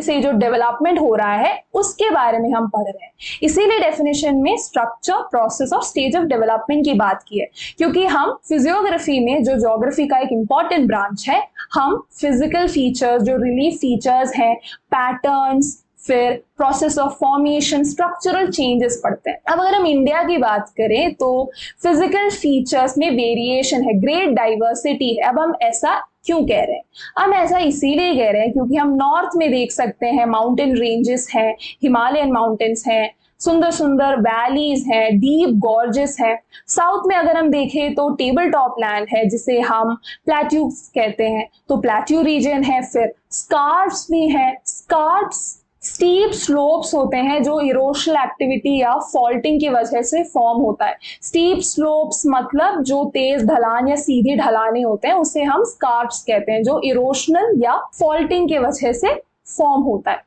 से जो डेवलपमेंट हो रहा है उसके बारे में हम पढ़ रहे हैं। इसीलिए डेफिनेशन में स्ट्रक्चर, प्रोसेस और स्टेज ऑफ डेवलपमेंट की बात की है, क्योंकि हम फिजियोग्राफी में, जो ज्योग्राफी का एक इंपॉर्टेंट ब्रांच है, हम फिजिकल फीचर्स, जो रिलीफ फीचर्स हैं, पैटर्न्स, फिर process of formation, structural changes पढ़ते हैं। अब अगर हम इंडिया की बात करें तो फिजिकल फीचर्स में वेरिएशन है, ग्रेट डाइवर्सिटी है। अब हम ऐसा क्यों कह रहे हैं? हम ऐसा इसीलिए कह रहे हैं क्योंकि हम नॉर्थ में देख सकते हैं माउंटेन रेंजेस हैं, हिमालयन माउंटेन्स हैं, सुंदर सुंदर वैलीज हैं, डीप गॉर्जेस हैं। साउथ में अगर हम देखें तो टेबल टॉप लैंड है जिसे हम प्लेट्यू कहते हैं, तो प्लेट्यू रीजन है। फिर स्कार्प्स भी हैं। स्कार्प्स स्टीप स्लोप्स होते हैं जो इरोशनल एक्टिविटी या फॉल्टिंग की वजह से फॉर्म होता है। स्टीप स्लोप्स मतलब जो तेज ढलान या सीधी ढलाने होते हैं उसे हम स्कार्प्स कहते हैं, जो इरोशनल या फॉल्टिंग की वजह से फॉर्म होता है।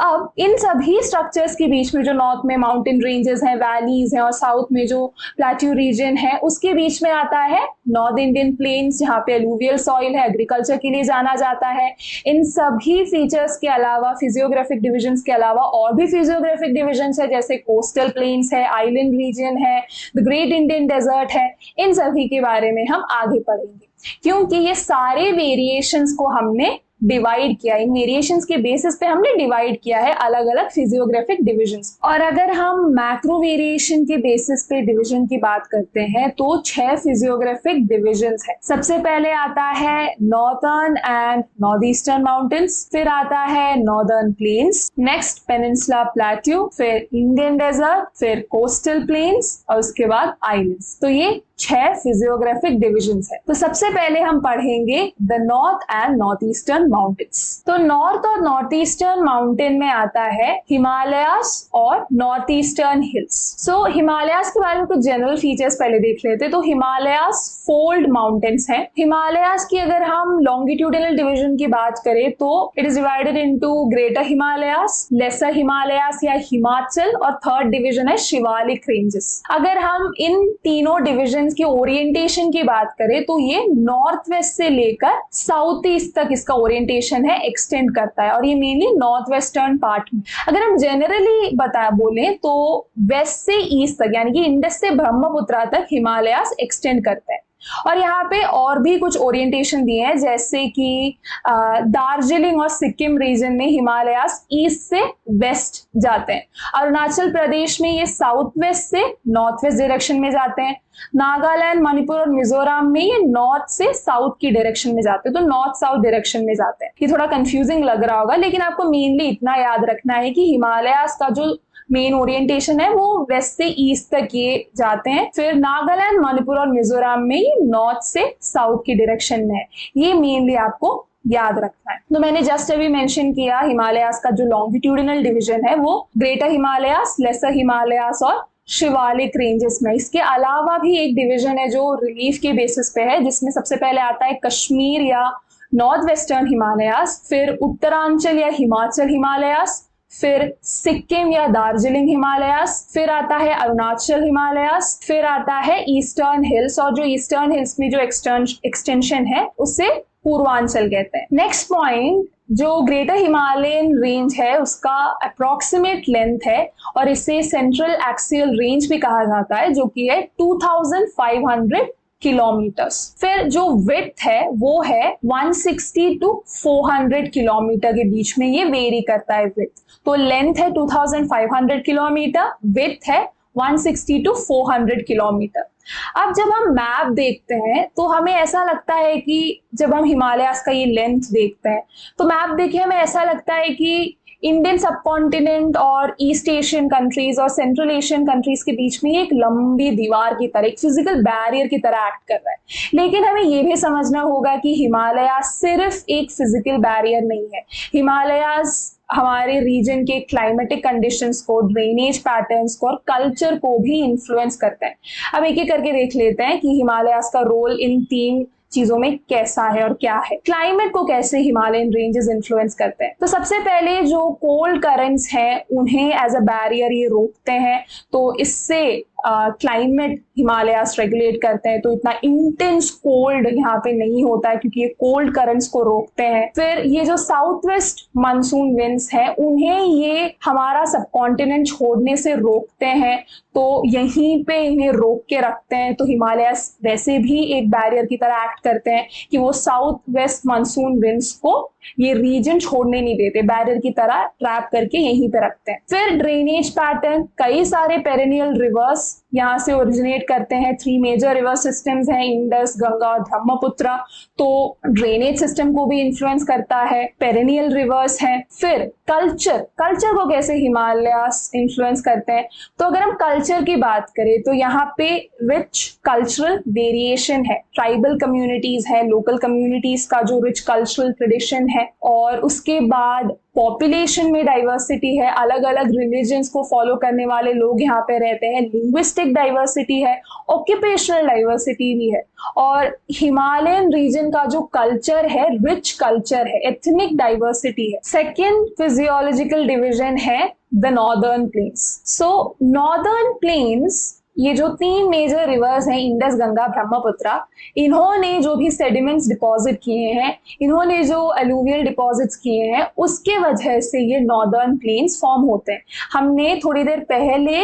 अब इन सभी स्ट्रक्चर्स के बीच में जो नॉर्थ में माउंटेन रेंजेस हैं, वैलीज हैं और साउथ में जो प्लेट्यू रीजन है, उसके बीच में आता है नॉर्थ इंडियन प्लेन्स जहाँ पे एलुवियल सॉइल है, एग्रीकल्चर के लिए जाना जाता है। इन सभी फीचर्स के अलावा, फिजियोग्राफिक डिविजन्स के अलावा और भी फिजियोग्राफिक डिविजन्स है, जैसे कोस्टल प्लेन्स है, आइलैंड रीजन है, द ग्रेट इंडियन डेजर्ट है। इन सभी के बारे में हम आगे पढ़ेंगे, क्योंकि ये सारे वेरिएशंस को हमने डिवाइड किया, इन वेरिएशंस के बेसिस पे हमने डिवाइड किया है अलग अलग फिजियोग्राफिक डिविजन्स। और अगर हम मैक्रो वेरिएशन के बेसिस पे डिवीजन की बात करते हैं तो 6 फिजियोग्राफिक डिविजन्स है। सबसे पहले आता है northern and north eastern mountains, फिर आता है northern plains, next peninsula plateau, फिर इंडियन डेजर्ट, फिर कोस्टल प्लेन्स और उसके बाद आइलैंड्स। तो ये 6 फिजियोग्राफिक डिविजन्स है। तो सबसे पहले हम पढ़ेंगे the north and north eastern mountains. तो नॉर्थ और नॉर्थ ईस्टर्न माउंटेन में आता है हिमालयास और नॉर्थ ईस्टर्न हिल्स। सो हिमालयास के बारे में कुछ जनरल फीचर्स पहले देख लेते हैं। तो हिमालयास फोल्ड माउंटेन्स हैं। हिमालयास की अगर हम लॉन्गिट्यूडिनल डिवीजन की बात करें तो it is divided into greater Himalayas, lesser Himalayas या हिमाचल, और थर्ड डिवीजन है शिवालिक रेंजेस। अगर हम इन तीनों डिवीजन की ओरिएंटेशन की बात करें तो ये नॉर्थ वेस्ट से लेकर साउथ ईस्ट तक इसका ओरिएंटेशन है, एक्सटेंड करता है, और ये मेनली नॉर्थ वेस्टर्न पार्ट में। अगर हम जनरली बोले तो वेस्ट से ईस्ट तक, यानी कि इंडस से ब्रह्मपुत्र तक हिमालयास एक्सटेंड करता है। और यहाँ पे और भी कुछ ओरिएंटेशन दिए हैं, जैसे कि दार्जिलिंग और सिक्किम रीजन में हिमालयास ईस्ट से वेस्ट जाते हैं। अरुणाचल प्रदेश में ये साउथ वेस्ट से नॉर्थ वेस्ट डायरेक्शन में जाते हैं। नागालैंड, मणिपुर और मिजोरम में ये नॉर्थ से साउथ की डायरेक्शन में जाते हैं, तो नॉर्थ साउथ डायरेक्शन में जाते हैं। ये थोड़ा कंफ्यूजिंग लग रहा होगा, लेकिन आपको मेनली इतना याद रखना है कि हिमालयास का जो मेन ओरिएंटेशन है वो वेस्ट से ईस्ट तक ये जाते हैं। फिर नागालैंड, मणिपुर और मिजोरम में ये नॉर्थ से साउथ की डायरेक्शन में है। ये मेनली आपको याद रखना है। तो मैंने जस्ट अभी मेंशन किया हिमालयास का जो लॉन्गिट्यूडिनल डिवीजन है वो ग्रेटर हिमालयास, लेसर हिमालयास और शिवालिक रेंजेस में। इसके अलावा भी एक डिवीजन है जो रिलीफ के बेसिस पे है, जिसमें सबसे पहले आता है कश्मीर या नॉर्थ वेस्टर्न हिमालयास, फिर उत्तरांचल या हिमाचल हिमालयास, फिर सिक्किम या दार्जिलिंग हिमालयास, फिर आता है अरुणाचल हिमालयास, फिर आता है ईस्टर्न हिल्स, और जो ईस्टर्न हिल्स में जो एक्सटेंशन है उसे पूर्वांचल कहते हैं। नेक्स्ट पॉइंट, जो ग्रेटर हिमालयन रेंज है उसका अप्रोक्सीमेट लेंथ है और इसे सेंट्रल एक्सियल रेंज भी कहा जाता है, जो कि है 2500 किलोमीटर्स। फिर जो विड्थ है वो है 160 टू 400 किलोमीटर के बीच में ये वेरी करता है विड्थ। तो लेंथ है 2500 किलोमीटर, विड्थ है 160 टू 400 किलोमीटर। अब जब हम मैप देखते हैं तो हमें ऐसा लगता है कि जब हम हिमालयास का ये लेंथ देखते हैं तो मैप देखे हमें ऐसा लगता है कि इंडियन सबकॉन्टिनेंट और ईस्ट एशियन कंट्रीज और सेंट्रल एशियन कंट्रीज के बीच में एक लंबी दीवार की तरह, एक फिजिकल बैरियर की तरह एक्ट कर रहा है। लेकिन हमें ये भी समझना होगा कि हिमालय सिर्फ एक फिजिकल बैरियर नहीं है। हिमालयास हमारे रीजन के क्लाइमेटिक कंडीशंस को, ड्रेनेज पैटर्न्स को और कल्चर को भी इन्फ्लुएंस करते हैं। अब एक एक करके देख लेते हैं कि हिमालयास का रोल इन 3 चीजों में कैसा है और क्या है। क्लाइमेट को कैसे हिमालयन रेंजेस इन्फ्लुएंस करते हैं। तो सबसे पहले जो कोल्ड करंट्स हैं उन्हें एज अ बैरियर ये रोकते हैं, तो इससे क्लाइमेट हिमालयास रेगुलेट करते हैं, तो इतना इंटेंस कोल्ड यहाँ पे नहीं होता है क्योंकि ये कोल्ड करंट्स को रोकते हैं। फिर ये जो साउथ वेस्ट मानसून विंड्स हैं उन्हें ये हमारा सबकॉन्टिनेंट छोड़ने से रोकते हैं, तो यहीं पे इन्हें रोक के रखते हैं। तो हिमालयास वैसे भी एक बैरियर की तरह एक्ट करते हैं कि वो साउथ वेस्ट मानसून विंड्स को ये रीजन छोड़ने नहीं देते, बैरियर की तरह ट्रैप करके यहीं पे रखते हैं। फिर ड्रेनेज पैटर्न, कई सारे पेरेनियल रिवर्स यहाँ से ओरिजिनेट करते हैं। 3 मेजर रिवर सिस्टम्स हैं, इंडस, गंगा और ब्रह्मपुत्र, तो ड्रेनेज सिस्टम को भी इन्फ्लुएंस करता है। पेरेनियल रिवर्स हैं। फिर कल्चर को कैसे हिमालयास इन्फ्लुएंस करते हैं, तो अगर हम कल्चर की बात करें तो यहाँ पे रिच कल्चरल वेरिएशन है। ट्राइबल कम्युनिटीज है, लोकल कम्युनिटीज का जो रिच कल्चरल ट्रेडिशन है, और उसके बाद पॉपुलेशन में डाइवर्सिटी है, अलग अलग रिलीजन्स को फॉलो करने वाले लोग यहाँ पे रहते हैं। लिंग्विस्टिक डाइवर्सिटी है, ऑक्यूपेशनल डाइवर्सिटी भी है, और हिमालयन रीजन का जो कल्चर है रिच कल्चर है, एथनिक डाइवर्सिटी है। सेकेंड फिजियोलॉजिकल डिविजन है the northern plains. So northern plains, ये जो 3 मेजर रिवर्स हैं, इंडस, गंगा, ब्रह्मपुत्र, इन्होंने जो भी सेडिमेंट्स डिपॉजिट किए हैं, इन्होंने जो अलूवियल डिपॉजिट्स किए हैं, उसके वजह से ये नॉर्दर्न प्लेन्स फॉर्म होते हैं। हमने थोड़ी देर पहले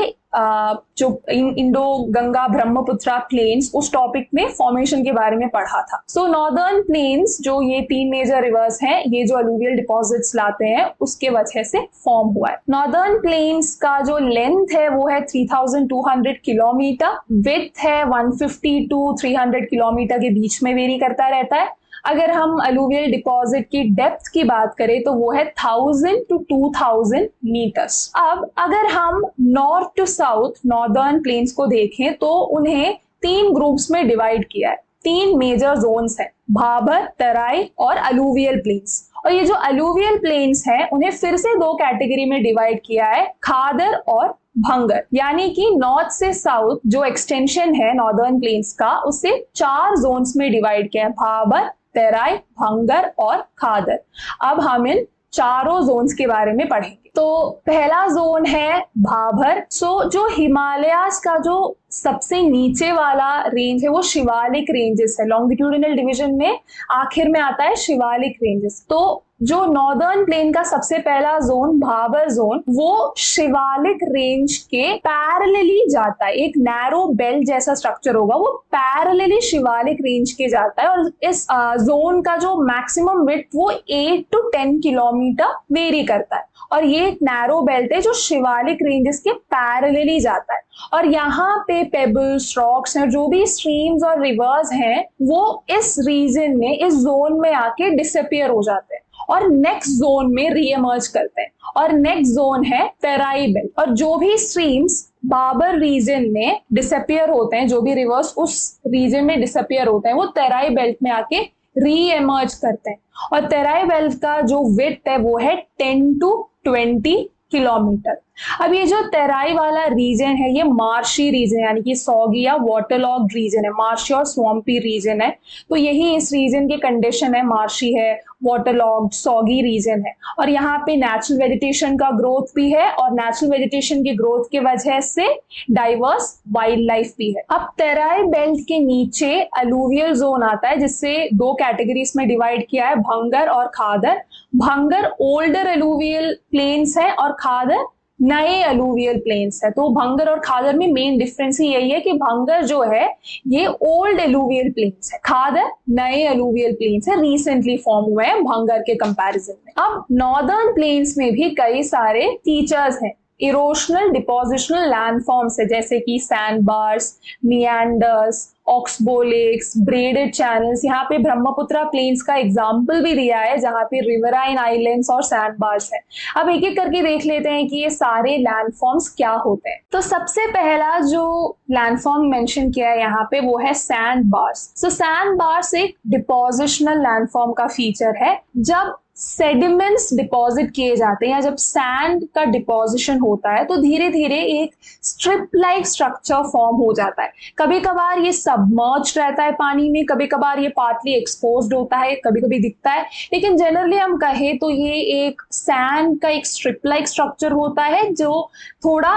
जो इंडो गंगा ब्रह्मपुत्र प्लेन्स उस टॉपिक में फॉर्मेशन के बारे में पढ़ा था। सो नॉर्दर्न प्लेन्स जो ये 3 मेजर रिवर्स हैं, ये जो अलूवियल डिपॉजिट्स लाते हैं उसके वजह से फॉर्म हुआ है। नॉर्दर्न प्लेन्स का जो लेंथ है वो है 3200 किलोमीटर, विड्थ है 150 टू 300 किलोमीटर के बीच में वेरी करता रहता है। अगर हम अलूवियल डिपॉजिट की डेप्थ की बात करें तो वो है 1000 टू 2000 मीटर्स। अब अगर हम north to south northern plains को देखें तो उन्हें 3 ग्रुप्स में डिवाइड किया है। 3 मेजर जोन्स हैं, भाबर, तराई और अलूवियल प्लेन्स। और ये जो अलूवियल प्लेन्स हैं उन्हें फिर से 2 कैटेगरी में डिवाइड किया है, खादर और भंगर। यानी कि नॉर्थ से साउथ जो एक्सटेंशन है नॉर्दर्न प्लेन्स का, उसे 4 जोन्स में डिवाइड किया है, भाबर, तराई, भंगर और खादर। अब हम इन चारों जोन्स के बारे में पढ़ेंगे। तो पहला जोन है भाबर। सो जो हिमालयास का जो सबसे नीचे वाला रेंज है वो शिवालिक रेंजेस है। लॉन्गिट्यूडिनल डिवीजन में आखिर में आता है शिवालिक रेंजेस। तो जो नॉर्दर्न प्लेन का सबसे पहला जोन भाबर जोन, वो शिवालिक रेंज के पैरेलली जाता है। एक नैरो बेल्ट जैसा स्ट्रक्चर होगा, वो पैरेलली शिवालिक रेंज के जाता है। और इस जोन का जो मैक्सिमम विड्थ वो 8 टू 10 किलोमीटर वेरी करता है। और ये एक नैरो बेल्ट है जो शिवालिक रेंजेस के पैरेलली जाता है। और यहाँ पे पेबल्स, रॉक्स और जो भी स्ट्रीम्स और रिवर्स हैं वो इस रीजन में, इस जोन में आके डिसअपियर हो जाते हैं और नेक्स्ट जोन में रीएमर्ज करते हैं। और नेक्स्ट जोन है तराई बेल्ट। और जो भी स्ट्रीम्स भाबर रीजन में डिसअपियर होते हैं, जो भी रिवर्स उस रीजन में डिसअपियर होते हैं, वो तराई बेल्ट में आके रीएमर्ज करते हैं। और तराई बेल्ट का जो विड्थ है वो है 10 टू 20 किलोमीटर। अब ये जो तराई वाला रीजन है ये मार्शी रीजन यानी कि सॉगी या वाटरलॉग्ड रीजन है, मार्शी और स्वम्पी रीजन है। तो यही इस रीजन के कंडीशन है, मार्शी है, वाटरलॉग्ड, सॉगी रीजन है। और यहाँ पे नेचुरल वेजिटेशन का ग्रोथ भी है और नेचुरल वेजिटेशन की ग्रोथ की वजह से डाइवर्स वाइल्ड लाइफ भी है। अब तराई बेल्ट के नीचे अलूवियल जोन आता है जिससे 2 कैटेगरीज में डिवाइड किया है, भंगर और खादर। भंगर ओल्डर अलूवियल प्लेन्स है और खादर नए अलूवियल प्लेन्स है। तो भंगर और खादर में मेन डिफरेंस ही यही है कि भंगर जो है ये ओल्ड अलूवियल प्लेन्स है, खादर नए अलूवियल प्लेन्स है, रिसेंटली फॉर्म हुए हैं भंगर के कंपैरिजन में। अब नॉर्दर्न प्लेन्स में भी कई सारे फीचर्स हैं, इरोशनल डिपोजिशनल लैंडफॉर्म्स है, जैसे कि sand bars, meanders, oxbow lakes, braided channels. यहाँ पे ब्रह्मपुत्रा प्लेन्स का एग्जाम्पल भी दिया है जहाँ पे रिवराइन आइलैंड्स और सैंड बार्स है। अब एक एक करके देख लेते हैं कि ये सारे लैंडफॉर्म्स क्या होते हैं। तो सबसे पहला जो लैंडफॉर्म मेंशन किया है यहाँ पे वो है सैंड बार्स। सो सैंड बार्स एक डिपोजिशनल लैंडफॉर्म का फीचर है। जब सेडिमेंट्स डिपॉजिट किए जाते हैं या जब सैंड का डिपोजिशन होता है तो धीरे धीरे एक स्ट्रिप लाइक स्ट्रक्चर फॉर्म हो जाता है। कभी कभार ये सबमर्ज रहता है पानी में, कभी कभार ये पार्टली एक्सपोज्ड होता है, कभी कभी दिखता है, लेकिन जनरली हम कहें तो ये एक सैंड का एक स्ट्रिप लाइक स्ट्रक्चर होता है जो थोड़ा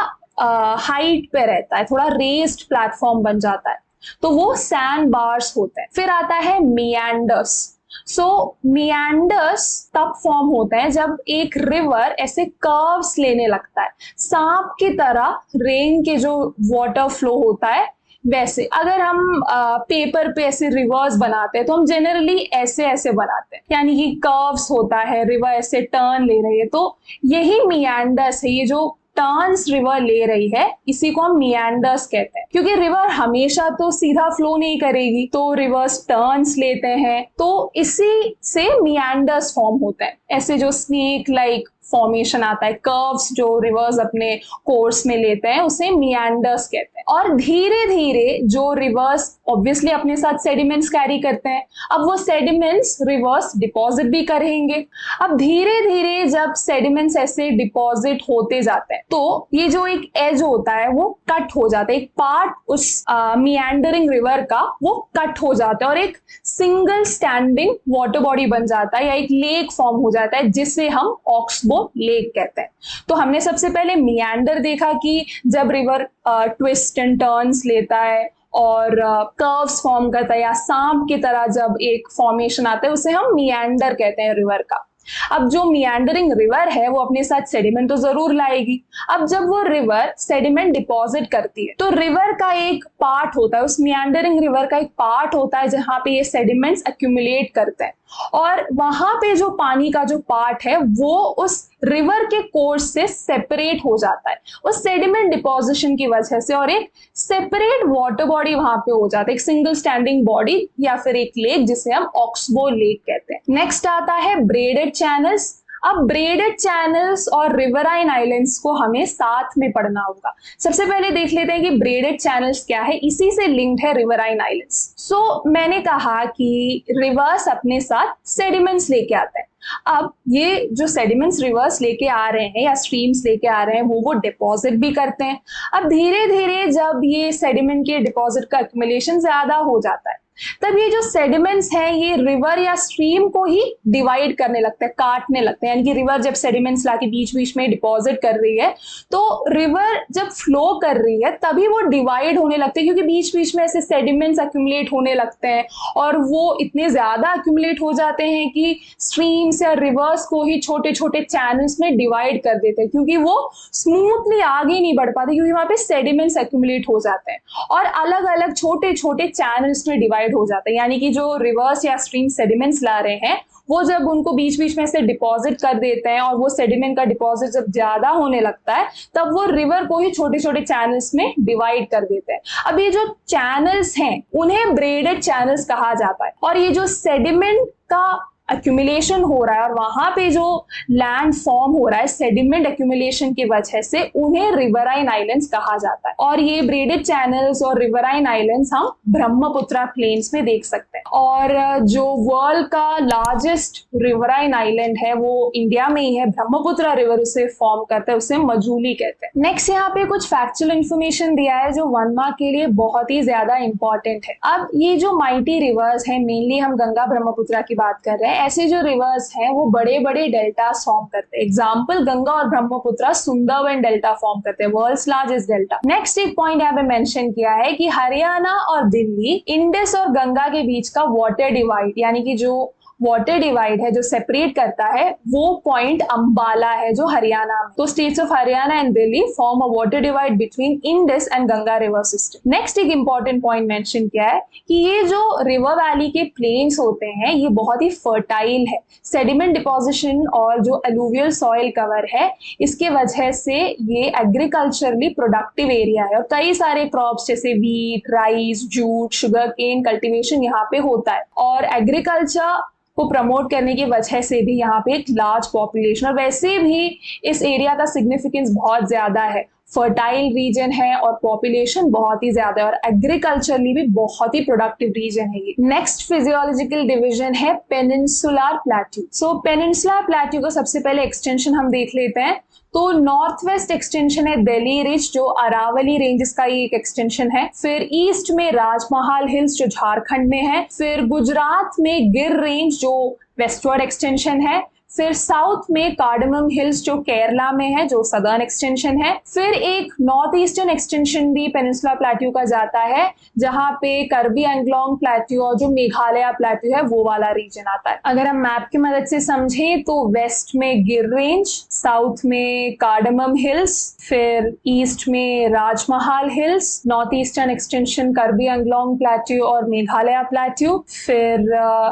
हाइट पे रहता है, थोड़ा रेस्ड प्लेटफॉर्म बन जाता है, तो वो सैंड बार्स होते हैं। फिर आता है मियांडर्स। सो मियांडर्स तब फॉर्म होते हैं जब एक रिवर ऐसे कर्व्स लेने लगता है, सांप की तरह रेन के जो वाटर फ्लो होता है वैसे। अगर हम पेपर पे ऐसे रिवर्स बनाते हैं तो हम जनरली ऐसे ऐसे बनाते हैं, यानी कि कर्व्स होता है, रिवर ऐसे टर्न ले रही है, तो यही मियांडर्स है। ये जो टर्न्स रिवर ले रही है इसी को हम मियांडर्स कहते हैं, क्योंकि रिवर हमेशा तो सीधा फ्लो नहीं करेगी, तो रिवर्स टर्न्स लेते हैं, तो इसी से मियांडर्स फॉर्म होते हैं। ऐसे जो स्नेक लाइक फॉर्मेशन आता है, कर्व्स जो रिवर्स अपने कोर्स में लेते हैं, उसे मियांडर्स कहते हैं। और धीरे धीरे जो रिवर्स ऑब्वियसली अपने साथ सेडिमेंट्स कैरी करते हैं, अब वो सेडिमेंट्स रिवर्स डिपॉजिट भी करेंगे। अब धीरे धीरे जब सेडिमेंट्स ऐसे डिपॉजिट होते जाते हैं तो ये जो एक एज होता है वो कट हो जाता है, एक पार्ट उस मियांडरिंग रिवर का वो कट हो जाता है और एक सिंगल स्टैंडिंग वाटर बॉडी बन जाता है या एक लेक फॉर्म हो जाता है, जिसे हम ऑक्सबो लेक कहते हैं। तो हमने सबसे पहले मियांडर देखा कि जब रिवर ट्विस्ट एंड टर्न्स लेता है और कर्व्स फॉर्म करता है या सांप की तरह जब एक फॉर्मेशन आता है, उसे हम मियांडर कहते हैं रिवर का। अब जो मियांडरिंग रिवर है वो अपने साथ सेडिमेंट तो जरूर लाएगी। अब जब वो रिवर सेडिमेंट डिपॉजिट करती है तो रिवर का एक पार्ट होता है, उस मियांडरिंग रिवर का एक पार्ट होता है जहां पे ये सेडिमेंट्स एक्यूमुलेट करते हैं, और वहां पे जो पानी का जो पार्ट है वो उस रिवर के कोर्स से सेपरेट हो जाता है उस सेडिमेंट डिपोजिशन की वजह से, और एक सेपरेट वाटर बॉडी वहां पे हो जाता है, एक सिंगल स्टैंडिंग बॉडी या फिर एक लेक, जिसे हम ऑक्सबो लेक कहते हैं। नेक्स्ट आता है ब्रेडेड चैनल्स। अब ब्रेडेड चैनल्स और रिवराइन आइलैंड्स को हमें साथ में पढ़ना होगा। सबसे पहले देख लेते हैं कि ब्रेडेड चैनल्स क्या है, इसी से लिंक्ड है रिवराइन आइलैंड्स। सो मैंने कहा कि रिवर्स अपने साथ सेडिमेंट्स लेके आते हैं। अब ये जो सेडिमेंट्स रिवर्स लेके आ रहे हैं या स्ट्रीम्स लेके आ रहे हैं वो डिपॉजिट भी करते हैं। अब धीरे धीरे जब ये सेडिमेंट के डिपॉजिट का एक्युमुलेशन ज्यादा हो जाता है तब ये जो सेडिमेंट्स हैं ये रिवर या स्ट्रीम को ही डिवाइड करने लगते हैं, काटने लगते हैं। यानी कि रिवर जब सेडिमेंट्स लाके बीच बीच में डिपॉजिट कर रही है तो रिवर जब फ्लो कर रही है तभी वो डिवाइड होने लगते हैं, क्योंकि बीच बीच में ऐसे सेडिमेंट्स एक्यूमुलेट होने लगते हैं और वो इतने ज्यादा एक्यूमुलेट हो जाते हैं कि स्ट्रीम्स या रिवर्स को ही छोटे छोटे चैनल्स में डिवाइड कर देते हैं, क्योंकि वो स्मूथली आगे नहीं बढ़ पाते, क्योंकि वहां पे सेडिमेंट्स एक्यूमुलेट हो जाते हैं और अलग अलग छोटे छोटे चैनल्स में डिवाइड हो जाता है। यानी कि जो रिवर्स या स्ट्रीम सेडिमेंट्स ला रहे हैं वो जब उनको बीच बीच में से डिपॉजिट कर देते हैं और वो सेडिमेंट का डिपॉजिट जब ज्यादा होने लगता है तब वो रिवर को ही छोटे छोटे चैनल्स में डिवाइड कर देते हैं। अब ये जो चैनल्स हैं उन्हें ब्रेडेड चैनल्स कहा जाता है, और ये जो सेडिमेंट का एक्यूमुलेशन हो रहा है और वहां पे जो लैंड फॉर्म हो रहा है सेडिमेंट एक्यूमुलेशन की वजह से, उन्हें रिवराइन आइलैंड्स कहा जाता है। और ये ब्रेडेड चैनल्स और रिवराइन आइलैंड्स हम ब्रह्मपुत्रा प्लेन्स में देख सकते हैं। और जो वर्ल्ड का लार्जेस्ट रिवराइन आइलैंड है वो इंडिया में ही है, ब्रह्मपुत्रा रिवर उसे फॉर्म करता है, उसे मजूली कहते हैं। नेक्स्ट यहाँ पे कुछ फैक्चुअल इंफॉर्मेशन दिया है जो 1 मार्क के लिए बहुत ही ज्यादा इंपॉर्टेंट है। अब ये जो माइटी रिवर्स है, मेनली हम गंगा ब्रह्मपुत्रा की बात कर रहे हैं, ऐसे जो रिवर्स हैं वो बड़े बड़े डेल्टा फॉर्म करते हैं। एग्जांपल गंगा और ब्रह्मपुत्रा सुंदरबन डेल्टा फॉर्म करते हैं, वर्ल्ड्स लार्जेस्ट डेल्टा। नेक्स्ट एक पॉइंट यहाँ पे मेंशन किया है कि हरियाणा और दिल्ली, इंडस और गंगा के बीच का वाटर डिवाइड, यानी कि जो वाटर डिवाइड है जो सेपरेट करता है वो पॉइंट अंबाला है जो हरियाणा में। तो states of Haryana and Delhi form a water divide between Indus and Ganga river system. Next एक इंपॉर्टेंट पॉइंट मेंशन किया है कि ये जो रिवर वैली के प्लेन्स होते हैं ये बहुत ही फर्टाइल है। सेडिमेंट डिपोजिशन और जो एलुवियल सॉइल कवर है इसके वजह से ये एग्रीकल्चरली प्रोडक्टिव एरिया है और कई सारे क्रॉप्स जैसे wheat, rice, jute, sugar cane cultivation यहाँ पे होता है। और एग्रीकल्चर को प्रमोट करने की वजह से भी यहाँ पे एक लार्ज पॉपुलेशन, और वैसे भी इस एरिया का सिग्निफिकेंस बहुत ज्यादा है, फर्टाइल रीजन है और पॉपुलेशन बहुत ही ज्यादा है और एग्रीकल्चरली भी बहुत ही प्रोडक्टिव रीजन है ये। नेक्स्ट फिजियोलॉजिकल डिवीजन है पेनिनसुलर प्लेट्यू। सो पेनिनसुलर प्लेट्यू का सबसे पहले एक्सटेंशन हम देख लेते हैं। तो नॉर्थ वेस्ट एक्सटेंशन है दिल्ली रिज जो अरावली रेंजेस का ही एक एक्सटेंशन है। फिर ईस्ट में राजमहल हिल्स जो झारखंड में है। फिर गुजरात में गिर रेंज जो वेस्टवर्ड एक्सटेंशन है। फिर साउथ में कार्डमम हिल्स जो केरला में है जो सदर्न एक्सटेंशन है। फिर एक नॉर्थ ईस्टर्न एक्सटेंशन भी पेनिनसुलर प्लेट्यू का जाता है जहां पे कार्बी एंगलोंग प्लेट्यू और जो मेघालय प्लेट्यू है वो वाला रीजन आता है। अगर हम मैप की मदद से समझें तो वेस्ट में गिर रेंज, साउथ में कार्डमम हिल्स, फिर ईस्ट में Rajmahal hills, north eastern extension Karbi Anglong plateau और मेघालय प्लेट्यू, फिर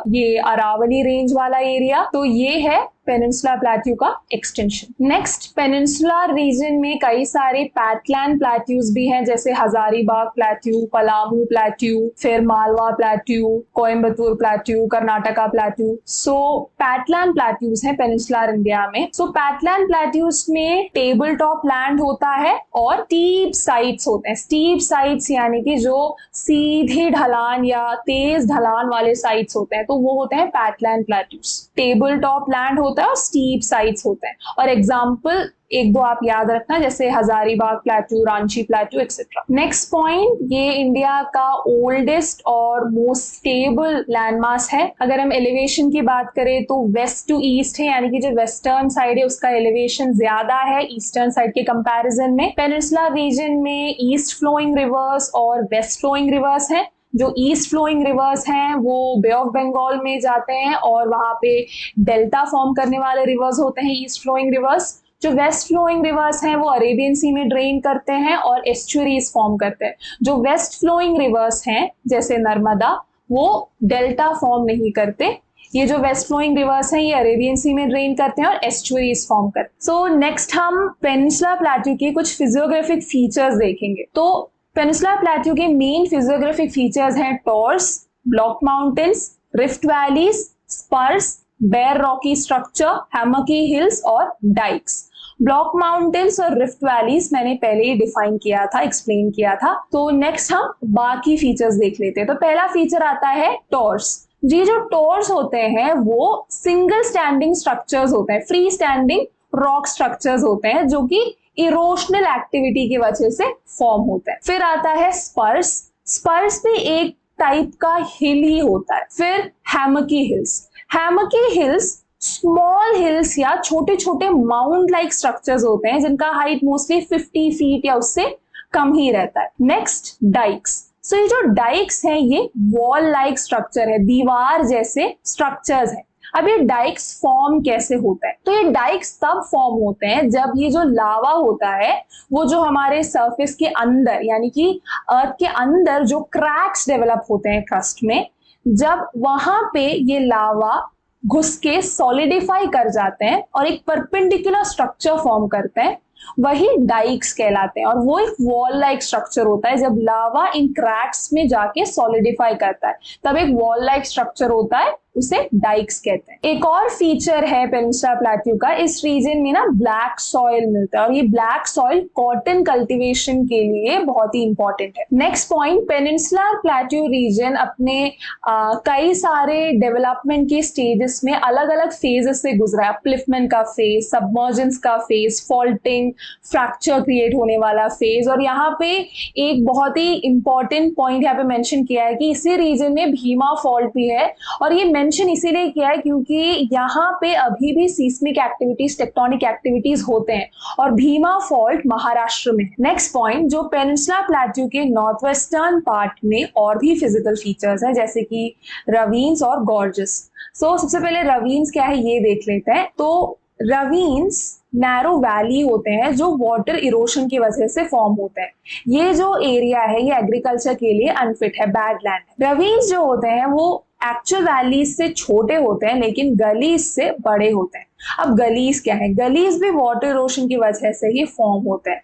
ये अरावली रेंज वाला एरिया। तो ये है पेनिनसुलर प्लेट्यू का एक्सटेंशन। नेक्स्ट पेनिनसुलर रीजन में कई सारे पैटलैंड प्लेट्यूज भी हैं जैसे हजारीबाग प्लेट्यू, पलामू प्लेट्यू, फिर Malwa plateau, Coimbatore plateau, Karnataka plateau. So patland plateaus हैं पेनिनसुलर इंडिया में। सो पैटलैंड प्लेट्यूज में टेबल टॉप लैंड होता है और स्टीप साइड्स होते हैं। स्टीप साइड्स यानी कि जो सीधी ढलान या तेज ढलान वाले साइड्स होते हैं तो वो होते हैं पैटलैंड प्लेट्यूज। टेबल टॉप लैंड होता है और स्टीप साइड्स होते हैं। और एग्जाम्पल एक दो आप याद रखना जैसे Hazaribagh plateau, Ranchi plateau etcetera. Next point, ये इंडिया का ओल्डेस्ट और मोस्ट स्टेबल लैंडमास है। अगर हम एलिवेशन की बात करें तो वेस्ट टू ईस्ट है यानी कि जो वेस्टर्न साइड है उसका एलिवेशन ज्यादा है ईस्टर्न साइड के कंपैरिजन में। पेनिनसुलर रीजन में ईस्ट फ्लोइंग रिवर्स और वेस्ट फ्लोइंग रिवर्स हैं। जो ईस्ट फ्लोइंग रिवर्स हैं वो बे ऑफ बंगाल में जाते हैं और वहां पे डेल्टा फॉर्म करने वाले रिवर्स होते हैं ईस्ट फ्लोइंग रिवर्स। जो वेस्ट फ्लोइंग रिवर्स हैं वो अरेबियन सी में ड्रेन करते हैं और एस्चुरीज फॉर्म करते हैं। जो वेस्ट फ्लोइंग रिवर्स हैं जैसे नर्मदा वो डेल्टा फॉर्म नहीं करते। ये जो वेस्ट फ्लोइंग रिवर्स हैं ये अरेबियन सी में ड्रेन करते हैं और एस्चुरीज फॉर्म करते हैं। सो नेक्स्ट हम पेनिनसुलर प्लेट्यू के कुछ फिजियोग्राफिक फीचर्स देखेंगे। तो पेनिनसुलर प्लेट्यू के मेन फिजियोग्राफिक फीचर्स हैं tors, block mountains, rift valleys, spurs, bare rocky structure, hummocky hills और डाइक्स। ब्लॉक माउंटेन्स और रिफ्ट वैलीज मैंने पहले ही डिफाइन किया था, एक्सप्लेन किया था। तो नेक्स्ट हम बाकी फीचर्स देख लेते हैं। तो पहला फीचर आता है टॉर्स। ये जो टॉर्स होते हैं वो सिंगल स्टैंडिंग स्ट्रक्चर्स होते हैं, फ्री स्टैंडिंग रॉक स्ट्रक्चर्स होते हैं जो कि इरोशनल एक्टिविटी की वजह से फॉर्म होता है। फिर आता है स्पर्स। स्पर्स भी एक टाइप का हिल ही होता है। फिर हैमकी हिल्स। हैमकी हिल्स स्मॉल हिल्स या छोटे छोटे माउंट लाइक स्ट्रक्चर्स होते हैं जिनका हाइट मोस्टली 50 फीट या उससे कम ही रहता है। Next dykes. सो ये जो डाइक्स हैं ये वॉल लाइक स्ट्रक्चर है, दीवार जैसे स्ट्रक्चर्स है। अब ये डाइक्स फॉर्म कैसे होता है? तो ये डाइक्स तब फॉर्म होते हैं जब ये जो लावा होता है वो जो हमारे सरफेस के अंदर यानी कि अर्थ के अंदर जो क्रैक्स डेवलप होते हैं क्रस्ट में, जब वहां पे ये लावा घुस के सॉलिडिफाई कर जाते हैं और एक परपेंडिकुलर स्ट्रक्चर फॉर्म करते हैं, वही डाइक्स कहलाते हैं। और वो एक वॉल लाइक स्ट्रक्चर होता है। जब लावा इन क्रैक्स में जाके सॉलिडिफाई करता है तब एक वॉल लाइक स्ट्रक्चर होता है, उसे डाइक्स कहते हैं। एक और फीचर है पेनिनसुलर प्लेट्यू का, इस रीजन में ना ब्लैक सॉइल मिलता है और ये ब्लैक सॉइल कॉटन कल्टीवेशन के लिए बहुत ही इंपॉर्टेंट है। Next point, peninsular plateau region अपने कई सारे डेवलपमेंट के स्टेजेस में अलग अलग फेजेस से गुजरा है। अपलिफ्टमेंट का फेज, सबमर्जेंस का फेज, फॉल्टिंग, फ्रैक्चर क्रिएट होने वाला फेज। और यहाँ पे एक बहुत ही इंपॉर्टेंट पॉइंट यहाँ पे मेंशन किया है कि इसी रीजन में भीमा फॉल्ट भी है और ये मेंशन इसीलिए किया है क्योंकि यहाँ पे अभी भी सीस्मिक एक्टिविटीज, टेक्टोनिक एक्टिविटीज होते हैं और भीमा फॉल्ट महाराष्ट्र में। नेक्स्ट पॉइंट, जो पेनिनसुला प्लेट्यू के नॉर्थ वेस्टर्न पार्ट में और भी फिजिकल फीचर्स हैं जैसे कि रवीन्स और गॉर्जेस। सबसे पहले रवीन्स क्या है ये देख लेते हैं। तो रवीन्स नैरो वैली होते हैं जो वाटर इरोशन की वजह से फॉर्म होते हैं। ये जो एरिया है ये एग्रीकल्चर के लिए अनफिट है, बैड लैंड है। रवीन्स जो होते हैं वो एक्चुअल वैलीज से छोटे होते हैं लेकिन गलीज से बड़े होते हैं। अब गलीज क्या है? गलीज भी वाटर इरोशन की वजह से ही फॉर्म होते हैं।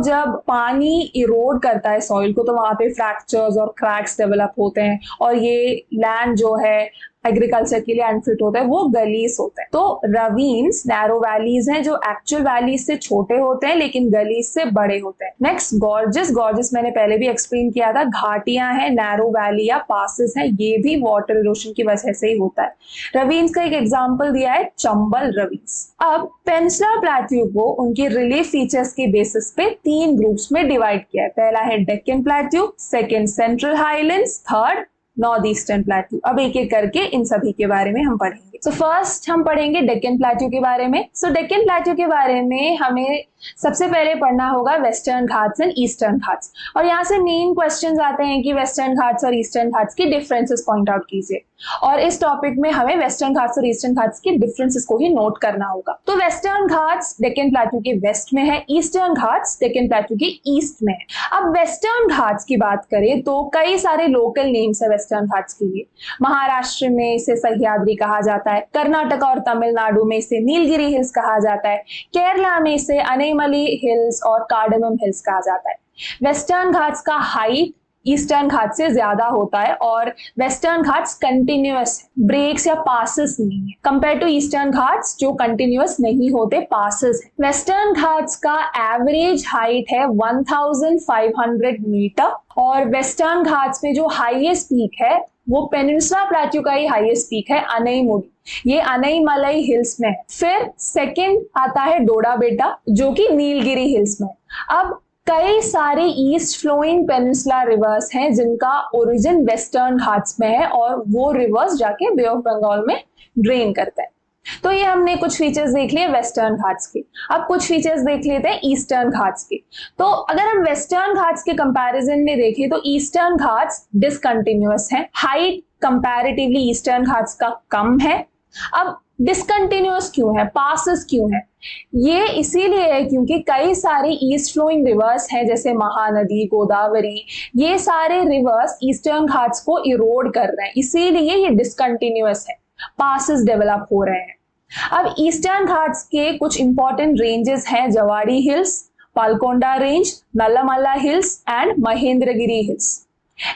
जब पानी इरोड करता है सॉइल को तो वहां पे फ्रैक्चर्स और क्रैक्स डेवलप होते हैं और ये लैंड जो है एग्रीकल्चर के लिए अनफिट होता है, वो गलीज होते हैं। तो रवीन्स नैरो वैलीज हैं जो एक्चुअल वैलीज से छोटे होते हैं लेकिन गलीज से बड़े होते हैं। Next gorges. गॉर्जेस मैंने पहले भी एक्सप्लेन किया था, घाटियां हैं, नैरो वैली या पासेस हैं, ये भी वाटर इरोशन की वजह से ही होता है। रवीन्स का एक एग्जाम्पल दिया है चंबल रवीन्स। अब पेनिनसुला प्लेट्यू को उनके रिलीफ फीचर्स के बेसिस पे 3 ग्रुप्स में डिवाइड किया है। पहला है Deccan plateau, second central highlands, third north eastern plateau. अब एक एक करके इन सभी के बारे में हम पढ़ेंगे। फर्स्ट हम पढ़ेंगे डेक्कन प्लेट्यू के बारे में। डेक्कन प्लेट्यू के बारे में हमें सबसे पहले पढ़ना होगा western Ghats and eastern Ghats. और यहाँ से मेन क्वेश्चंस आते हैं कि वेस्टर्न घाट्स और ईस्टर्न घाट्स की डिफरेंसेस पॉइंट आउट कीजिए। और इस टॉपिक में हमें वेस्टर्न घाट्स और ईस्टर्न घाट्स की डिफरेंसेस को ही नोट करना होगा। तो वेस्टर्न घाट्स डेक्कन प्लेट्यू के वेस्ट में है, ईस्टर्न घाट्स डेक्कन प्लेट्यू के ईस्ट में है। अब वेस्टर्न घाट्स की बात करें तो कई सारे लोकल नेम्स है वेस्टर्न घाट्स के लिए। महाराष्ट्र में इसे सह्याद्री कहा जाता है, कर्नाटक और तमिलनाडु में इसे नीलगिरी हिल्स कहा जाता है, केरला में इसे अनेमली हिल्स और कार्डमम हिल्स कहा जाता है। वेस्टर्न घाट्स का हाइट ईस्टर्न घाट से ज्यादा होता है और वेस्टर्न घाट्स कंटिन्यूअस है, ब्रेक्स या पासेस नहीं है कंपेयर टू ईस्टर्न घाट्स जो कंटिन्यूअस नहीं होते, पासेस है। वेस्टर्न घाट्स का एवरेज हाइट है 1500 मीटर और वेस्टर्न घाट्स में जो हाईएस्ट पीक है वो पेनिनसुला प्लेट्यू का ही हाईएस्ट पीक है, अनईमुडी, ये अनईमलई हिल्स में है। फिर सेकंड आता है डोडा बेटा जो कि नीलगिरी हिल्स में। अब कई सारे ईस्ट फ्लोइंग पेनिनसुला रिवर्स हैं जिनका ओरिजिन वेस्टर्न घाट्स में है और वो रिवर्स जाके बे ऑफ बंगाल में ड्रेन करते हैं। तो ये हमने कुछ फीचर्स देख लिए वेस्टर्न घाट्स के। अब कुछ फीचर्स देख लेते हैं ईस्टर्न घाट्स के। तो अगर हम वेस्टर्न घाट्स के कंपैरिजन में देखें तो ईस्टर्न घाट्स डिसकंटिन्यूअस है, हाइट कंपैरेटिवली ईस्टर्न घाट्स का कम है। अब डिसकंटिन्यूअस क्यों है, पासेस क्यों है? ये इसीलिए है क्योंकि कई सारे ईस्ट फ्लोइंग रिवर्स हैं जैसे महानदी, गोदावरी, ये सारे रिवर्स ईस्टर्न घाट्स को इरोड कर रहे हैं, इसीलिए ये डिसकंटिन्यूअस है, पासेस डेवलप हो रहे हैं। अब ईस्टर्न घाट्स के कुछ इंपॉर्टेंट रेंजेस हैं, Javadi hills, Palkonda range, Nallamala hills and Mahendragiri hills.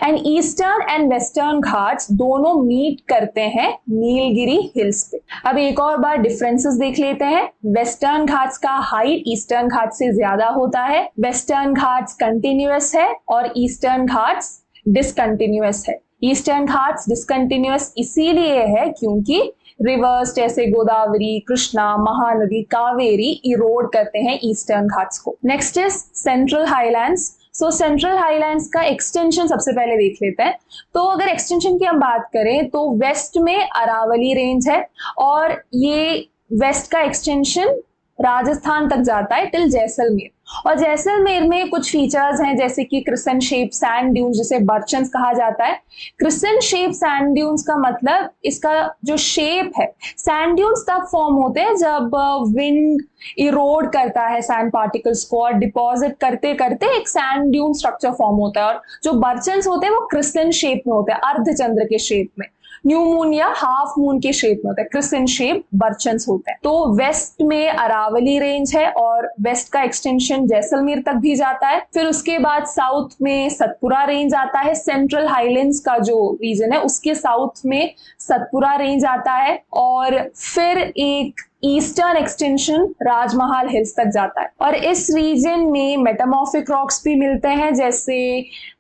And eastern and western Ghats दोनों मीट करते हैं नीलगिरी हिल्स पे। अब एक और बार डिफरेंसेस देख लेते हैं। वेस्टर्न घाट्स का हाइट ईस्टर्न घाट्स से ज्यादा होता है, वेस्टर्न घाट्स कंटिन्यूअस है और ईस्टर्न घाट्स डिसकंटिन्यूअस है। ईस्टर्न घाट्स डिसकंटिन्यूअस इसीलिए है क्योंकि रिवर्स जैसे गोदावरी, कृष्णा, महानदी, कावेरी इरोड करते हैं ईस्टर्न घाट्स को। Next is central highlands. Central highlands का एक्सटेंशन सबसे पहले देख लेते हैं। तो अगर एक्सटेंशन की हम बात करें तो वेस्ट में अरावली रेंज है और ये वेस्ट का एक्सटेंशन राजस्थान तक जाता है टिल जैसलमेर। और जैसलमेर में कुछ फीचर्स हैं जैसे कि क्रिसेंट शेप सैंड ड्यून्स जिसे बर्चन्स कहा जाता है। क्रिसेंट शेप सैंड ड्यून्स का मतलब इसका जो शेप है, सैंड ड्यून्स तब फॉर्म होते हैं जब विंड इरोड करता है सैंड पार्टिकल्स को और डिपॉजिट करते करते एक सैंड ड्यून स्ट्रक्चर फॉर्म होता है। और जो बर्चन्स होते हैं वो क्रिसेंट शेप में होते हैं, अर्धचंद्र के शेप में, न्यू मून या हाफ मून के शेप में होता है, क्रिसेंट शेप बर्चन्स होते हैं। तो वेस्ट में अरावली रेंज है और वेस्ट का एक्सटेंशन जैसलमेर तक भी जाता है। फिर उसके बाद साउथ में सतपुरा रेंज आता है, सेंट्रल हाईलैंड्स का जो रीजन है उसके साउथ में सतपुरा रेंज आता है और फिर एक ईस्टर्न एक्सटेंशन राजमहल हिल्स तक जाता है। और इस रीजन में मेटामॉर्फिक रॉक्स भी मिलते हैं जैसे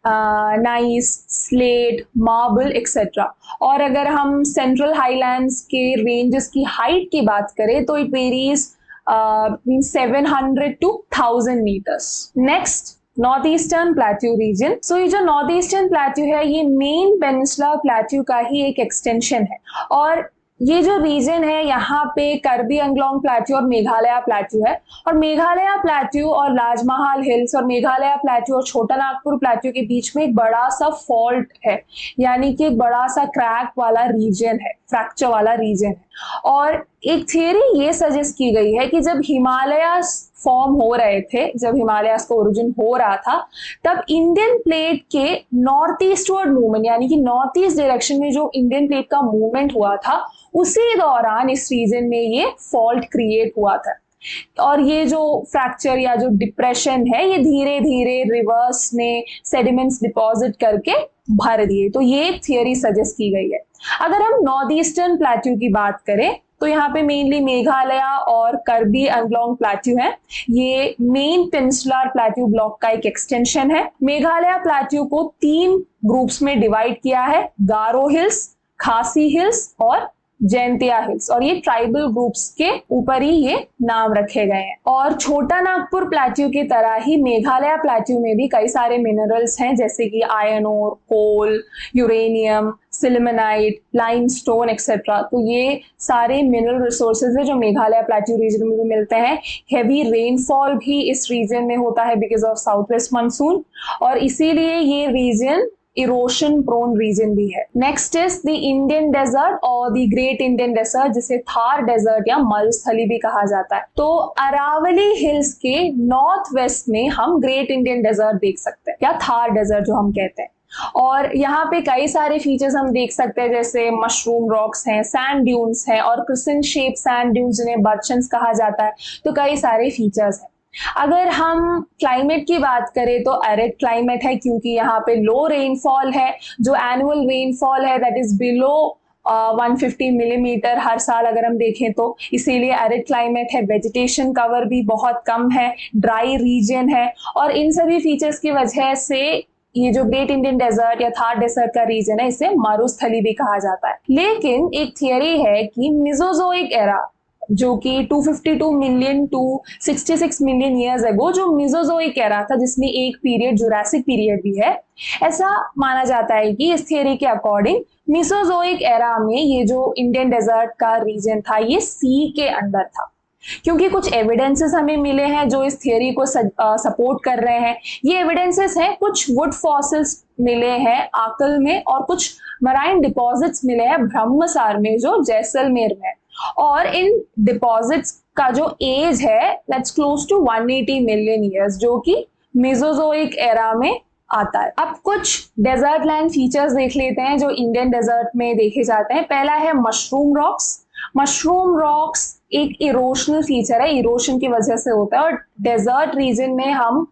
नाइस, स्लेट, मार्बल एक्सेट्रा। और अगर हम सेंट्रल हाईलैंड्स के रेंजेस की हाइट की बात करें तो it varies 700 to 1000 meters. Next north eastern plateau region. So ये जो नॉर्थ ईस्टर्न प्लेट्यू है ये मेन पेनिनसुलर प्लेट्यू का ही एक एक्सटेंशन है, और ये जो रीजन है यहाँ पे कार्बी एंग्लोंग प्लेट्यू और मेघालय प्लेट्यू है, और मेघालय प्लेट्यू और राजमहल हिल्स और मेघालय प्लेट्यू और छोटा नागपुर प्लेट्यू के बीच में एक बड़ा सा फॉल्ट है, यानी कि एक बड़ा सा क्रैक वाला रीजन है, फ्रैक्चर वाला रीजन है। और एक थियरी ये सजेस्ट की गई है कि जब हिमालयास फॉर्म हो रहे थे, जब हिमालयास का ओरिजिन हो रहा था, तब इंडियन प्लेट के नॉर्थ ईस्टवर्ड मूवमेंट, यानी कि नॉर्थ ईस्ट डायरेक्शन में जो इंडियन प्लेट का मूवमेंट हुआ था, उसी दौरान इस रीजन में ये फॉल्ट क्रिएट हुआ था। और ये जो फ्रैक्चर या जो डिप्रेशन है ये धीरे धीरे रिवर्स ने सेडिमेंट्स डिपॉजिट करके भर दिए। तो ये एक थियरी सजेस्ट की गई है। अगर हम नॉर्थ ईस्टर्न प्लेट्यू की बात करें तो यहाँ पे मेनली मेघालय और कार्बी एंग्लोंग प्लेट्यू है। ये मेन पेनिनसुलर प्लेट्यू ब्लॉक का एक एक्सटेंशन है। मेघालय प्लेट्यू को 3 ग्रुप्स में डिवाइड किया है, गारो हिल्स, खासी हिल्स और जैंतिया हिल्स, और ये ट्राइबल ग्रुप्स के ऊपर ही ये नाम रखे गए हैं। और छोटा नागपुर प्लेट्यू की तरह ही मेघालय प्लेट्यू में भी कई सारे मिनरल्स हैं, जैसे कि आयरन ओर, कोल, यूरेनियम, सिलिमेनाइट, लाइमस्टोन एक्सेट्रा। तो ये सारे मिनरल रिसोर्सेज है जो मेघालय प्लेट्यू रीजन में भी मिलते हैं। हेवी रेनफॉल भी इस रीजन में होता है because of south west monsoon, और इसीलिए ये रीजन इरोशन प्रोन रीजन भी है। Next is the Indian desert और द ग्रेट इंडियन डेजर्ट, जिसे थार डेजर्ट या मरुस्थली भी कहा जाता है। तो अरावली हिल्स के नॉर्थ वेस्ट में हम ग्रेट इंडियन डेजर्ट देख सकते हैं, या थार डेजर्ट जो हम कहते हैं। और यहाँ पे कई सारे फीचर्स हम देख सकते हैं, जैसे मशरूम रॉक्स हैं, सैंड ड्यून्स हैं, और क्रिसेंट शेप सैंड ड्यून्स जिन्हें बर्चन्स कहा जाता है। तो कई सारे फीचर्स हैं। अगर हम क्लाइमेट की बात करें तो एरिड क्लाइमेट है, क्योंकि यहाँ पे लो रेनफॉल है। जो एनुअल रेनफॉल है दैट इज बिलो 150 मिलीमीटर हर साल अगर हम देखें तो, इसीलिए एरिड क्लाइमेट है। वेजिटेशन कवर भी बहुत कम है, ड्राई रीजन है, और इन सभी फीचर्स की वजह से ये जो ग्रेट इंडियन डेजर्ट या थार डेजर्ट का रीजन है इसे मरुस्थली भी कहा जाता है। लेकिन एक थियरी है कि मेसोजोइक एरा, जो कि 252 million to 66 million years ago, जो मेसोजोइक एरा था जिसमें एक पीरियड जुरासिक पीरियड भी है, ऐसा माना जाता है कि इस थियरी के अकॉर्डिंग मेसोजोइक एरा में ये जो इंडियन डेजर्ट का रीजन था ये सी के अंदर था। क्योंकि कुछ एविडेंसेस हमें मिले हैं जो इस थियरी को सपोर्ट कर रहे हैं। ये एविडेंसेस हैं, कुछ वुड फॉसिल्स मिले हैं आकल में, और कुछ मराइन डिपॉजिट्स मिले हैं ब्रह्मसार में जो जैसलमेर में, और इन डिपॉजिट्स का जो एज है that's close to 180 million years, जो कि मेसोजोइक एरा में आता है। अब कुछ डेजर्ट लैंड फीचर्स देख लेते हैं जो इंडियन डेजर्ट में देखे जाते हैं। पहला है मशरूम रॉक्स। मशरूम रॉक्स एक इरोशनल फीचर है, इरोशन की वजह से होता है, और डेजर्ट रीजन में हम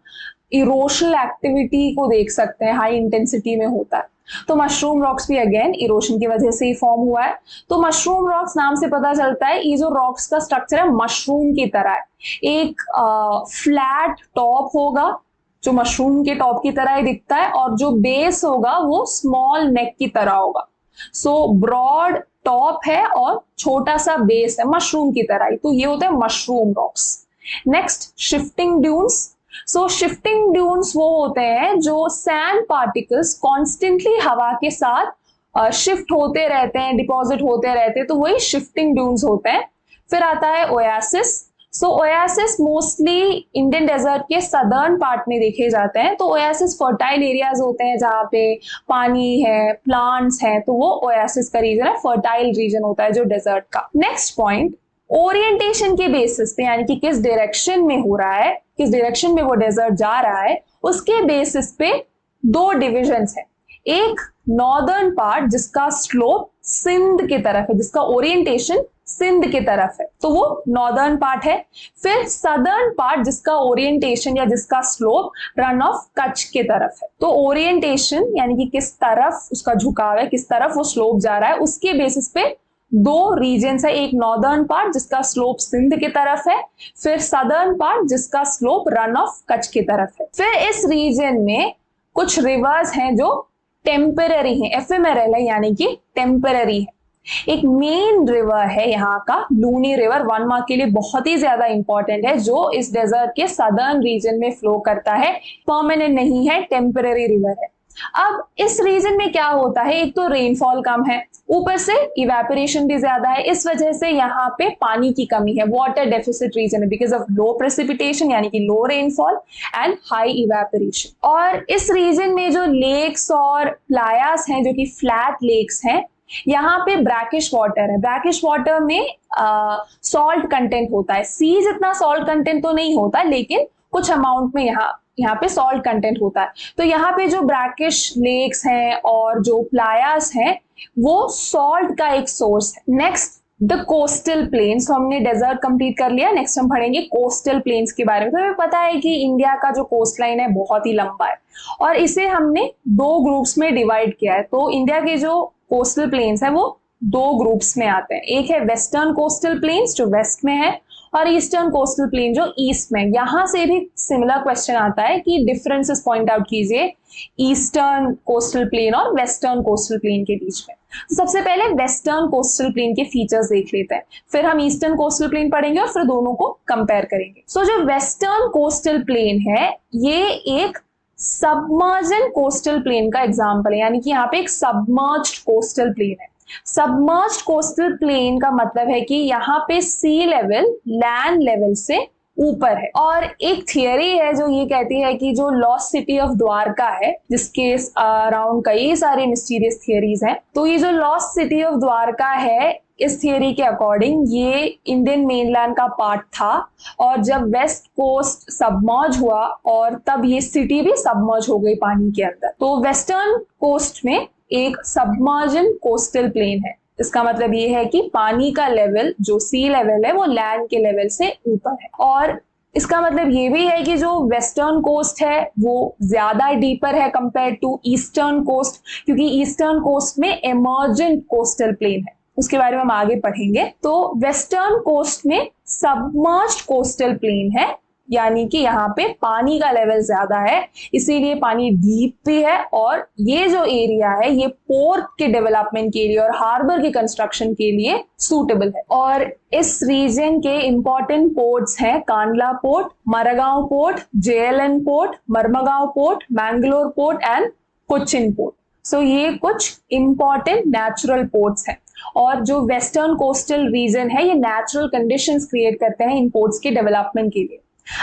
इरोशनल एक्टिविटी को देख सकते हैं, हाई इंटेंसिटी में होता है। तो मशरूम रॉक्स भी अगेन इरोशन की वजह से ही फॉर्म हुआ है। तो मशरूम रॉक्स नाम से पता चलता है ये जो रॉक्स का स्ट्रक्चर है मशरूम की तरह है। एक फ्लैट टॉप होगा जो मशरूम के टॉप की तरह ही दिखता है, और जो बेस होगा वो स्मॉल नेक की तरह होगा। सो ब्रॉड टॉप है और छोटा सा बेस है मशरूम की तरह ही। तो ये होता है mushroom rocks. Next, shifting dunes. So shifting dunes वो होते हैं जो सैंड पार्टिकल्स कॉन्स्टेंटली हवा के साथ शिफ्ट होते रहते हैं, डिपॉजिट होते रहते हैं, तो वही शिफ्टिंग ड्यून्स होते हैं। फिर आता है ओएसिस। सो ओएसिस मोस्टली इंडियन डेजर्ट के सदर्न पार्ट में देखे जाते हैं। तो ओएसिस फर्टाइल एरियाज होते हैं जहाँ पे पानी है, प्लांट्स हैं, तो वो ओएसिस का रीजन है, फर्टाइल रीजन होता है जो डेजर्ट का। नेक्स्ट पॉइंट, ओरिएंटेशन के बेसिस पे, यानी कि किस डायरेक्शन में हो रहा है, किस डायरेक्शन में वो डेजर्ट जा रहा है, उसके बेसिस पे 2 डिविजन्स है। एक नॉर्दर्न पार्ट जिसका स्लोप सिंध की तरफ है, जिसका ओरिएंटेशन सिंध की तरफ है, तो वो नॉर्दर्न पार्ट है। फिर सदर्न पार्ट जिसका ओरिएंटेशन या जिसका स्लोप रन ऑफ कच्छ की तरफ है। तो ओरिएंटेशन यानी कि किस तरफ उसका झुकाव है, किस तरफ वो स्लोप जा रहा है, उसके बेसिस पे 2 रीजन्स है। एक नॉर्दर्न पार्ट जिसका स्लोप सिंध की तरफ है, फिर सदर्न पार्ट जिसका स्लोप रन ऑफ कच्छ की तरफ है। फिर इस रीजन में कुछ रिवर्स हैं जो टेम्पररी हैं, एफेमेरल है यानी कि टेम्पररी है। एक मेन रिवर है यहाँ का लूनी रिवर, 1 मार्क के लिए बहुत ही ज्यादा इंपॉर्टेंट है, जो इस डेजर्ट के सदर्न रीजन में फ्लो करता है, परमानेंट नहीं है, टेम्पररी रिवर है। अब इस रीजन में क्या होता है, एक तो रेनफॉल कम है, ऊपर से इवेपोरेशन भी ज्यादा है, इस वजह से यहाँ पे पानी की कमी है, वाटर डेफिसिट रीजन है बिकॉज ऑफ लो प्रेसिपिटेशन यानी कि लो रेनफॉल एंड हाई इवेपोरेशन। और इस रीजन में जो लेक्स और प्लायास हैं जो कि फ्लैट लेक्स हैं, यहाँ पे ब्रैकिश वाटर है। ब्रैकिश वाटर में सॉल्ट कंटेंट होता है, सी जितना सॉल्ट कंटेंट तो नहीं होता लेकिन कुछ अमाउंट में यहाँ पे सॉल्ट कंटेंट होता है। तो यहाँ पे जो ब्रैकिश लेक्स हैं और जो प्लायास हैं वो सॉल्ट का एक सोर्स है। नेक्स्ट द कोस्टल प्लेन्स, तो हमने डेजर्ट कंप्लीट कर लिया, नेक्स्ट हम पढ़ेंगे कोस्टल प्लेन्स के बारे में। तो हमें पता है कि इंडिया का जो कोस्ट लाइन है बहुत ही लंबा है और इसे हमने 2 ग्रुप्स में डिवाइड किया है। तो इंडिया के जो कोस्टल प्लेन्स है वो 2 ग्रुप्स में आते हैं, एक है वेस्टर्न कोस्टल प्लेन्स जो वेस्ट में है और ईस्टर्न कोस्टल प्लेन जो ईस्ट में। यहां से भी सिमिलर क्वेश्चन आता है कि डिफरेंसेस पॉइंट आउट कीजिए ईस्टर्न कोस्टल प्लेन और वेस्टर्न कोस्टल प्लेन के बीच में। तो सबसे पहले वेस्टर्न कोस्टल प्लेन के फीचर्स देख लेते हैं, फिर हम ईस्टर्न कोस्टल प्लेन पढ़ेंगे और फिर दोनों को कंपेयर करेंगे। सो जो वेस्टर्न कोस्टल प्लेन है ये एक सबमर्जन कोस्टल प्लेन का एग्जाम्पल है, यानी कि यहाँ पे एक सबमर्ज्ड कोस्टल प्लेन है। सबमर्ज्ड कोस्टल प्लेन का मतलब है कि यहाँ पे सी लेवल लैंड लेवल से ऊपर है। और एक थियरी है जो ये कहती है कि जो लॉस्ट सिटी ऑफ द्वारका है, जिसके अराउंड कई सारे मिस्टीरियस थियरीज हैं, तो ये जो लॉस्ट सिटी ऑफ द्वारका है इस थियरी के अकॉर्डिंग ये इंडियन मेनलैंड का पार्ट था और जब वेस्ट कोस्ट सबमर्ज हुआ और तब ये सिटी भी सबमर्ज हो गई पानी के अंदर। तो वेस्टर्न कोस्ट में एक सबमर्जन कोस्टल प्लेन है, इसका मतलब ये है कि पानी का लेवल जो सी लेवल है वो लैंड के लेवल से ऊपर है। और इसका मतलब ये भी है कि जो वेस्टर्न कोस्ट है वो ज्यादा डीपर है कंपेयर टू ईस्टर्न कोस्ट, क्योंकि ईस्टर्न कोस्ट में इमर्जेंट कोस्टल प्लेन है, उसके बारे में हम आगे पढ़ेंगे। तो वेस्टर्न कोस्ट में सबमर्ज्ड कोस्टल प्लेन है, यानी कि यहाँ पे पानी का लेवल ज्यादा है, इसीलिए पानी डीप भी है और ये जो एरिया है ये पोर्ट के डेवलपमेंट के लिए और हार्बर के कंस्ट्रक्शन के लिए सूटेबल है। और इस रीजन के इंपॉर्टेंट पोर्ट्स हैं Kandla port, Margao port, JLN port, Mormugao port, Mangalore port and Cochin port. So ये कुछ इंपॉर्टेंट नेचुरल पोर्ट्स हैं और जो वेस्टर्न कोस्टल रीजन है ये नेचुरल कंडीशंस क्रिएट करते हैं इन पोर्ट्स के डेवलपमेंट के लिए।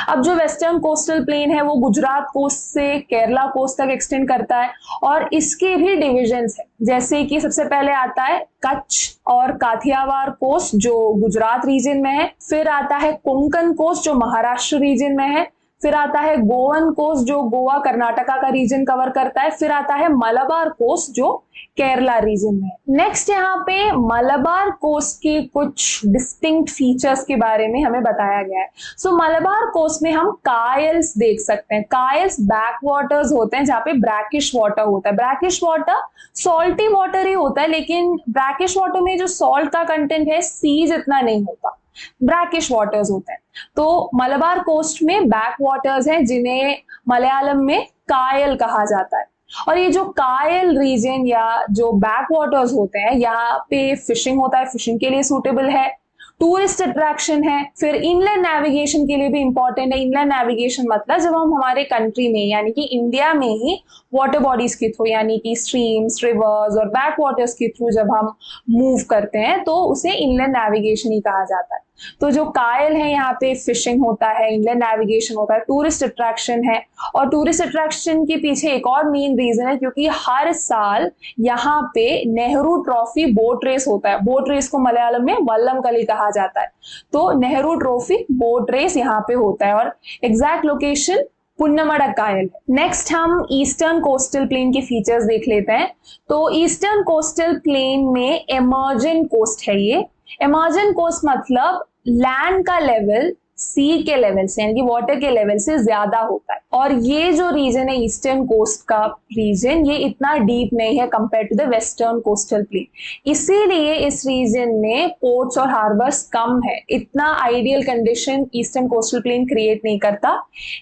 अब जो वेस्टर्न कोस्टल प्लेन है वो गुजरात कोस्ट से केरला कोस्ट तक एक्सटेंड करता है और इसके भी डिविजन्स है, जैसे कि सबसे पहले आता है कच्छ और काठियावाड़ कोस्ट जो गुजरात रीजन में है, फिर आता है कोंकण कोस्ट जो महाराष्ट्र रीजन में है, फिर आता है गोवन कोस्ट जो गोवा कर्नाटका का रीजन कवर करता है, फिर आता है मलबार कोस्ट जो केरला रीजन में है। नेक्स्ट यहाँ पे मलबार कोस्ट के कुछ डिस्टिंक्ट फीचर्स के बारे में हमें बताया गया है। सो मलबार कोस्ट में हम कायल्स देख सकते हैं। कायल्स बैक वाटर्स होते हैं जहाँ पे ब्रैकिश वाटर होता है। ब्रैकिश वाटर सॉल्टी वाटर ही होता है, लेकिन ब्रैकिश वाटर में जो सॉल्ट का कंटेंट है सी जितना नहीं होता, ब्रैकिश वाटर्स होते हैं। तो मलबार कोस्ट में बैक वाटर्स हैं जिन्हें मलयालम में कायल कहा जाता है। और ये जो कायल रीजन या जो बैक वाटर्स होते हैं यहाँ पे फिशिंग होता है, फिशिंग के लिए सूटेबल है, टूरिस्ट अट्रैक्शन है, फिर इनलैंड नेविगेशन के लिए भी इंपॉर्टेंट है। इनलैंड नेविगेशन मतलब जब हम हमारे कंट्री में यानी कि इंडिया में ही वाटर बॉडीज के थ्रू यानी कि स्ट्रीम्स, रिवर्स और बैक वाटर्स के थ्रू जब हम मूव करते हैं तो उसे इनलैंड नेविगेशन ही कहा जाता है। तो जो कायल है यहाँ पे फिशिंग होता है, इनलैंड नेविगेशन होता है, टूरिस्ट अट्रैक्शन है। और टूरिस्ट अट्रैक्शन के पीछे एक और मेन रीजन है क्योंकि हर साल यहाँ पे नेहरू ट्रॉफी बोट रेस होता है। बोट रेस को मलयालम में वल्लम कली कहा जाता है। तो नेहरू ट्रॉफी बोट रेस यहाँ पे होता है और एग्जैक्ट लोकेशन पुन्नमड़ा कायल है। नेक्स्ट हम ईस्टर्न कोस्टल प्लेन के फीचर्स देख लेते हैं। तो ईस्टर्न कोस्टल प्लेन में इमर्जेंट कोस्ट है। ये इमर्जेंट कोस्ट मतलब लैंड का लेवल सी के लेवल से यानी कि वाटर के लेवल से ज्यादा होता है। और ये जो रीजन है ईस्टर्न कोस्ट का रीजन, ये इतना डीप नहीं है compare to the western coastal plain, इसीलिए इस रीजन में पोर्ट्स और हार्बर्स कम है। इतना ideal condition eastern coastal plain create नहीं करता,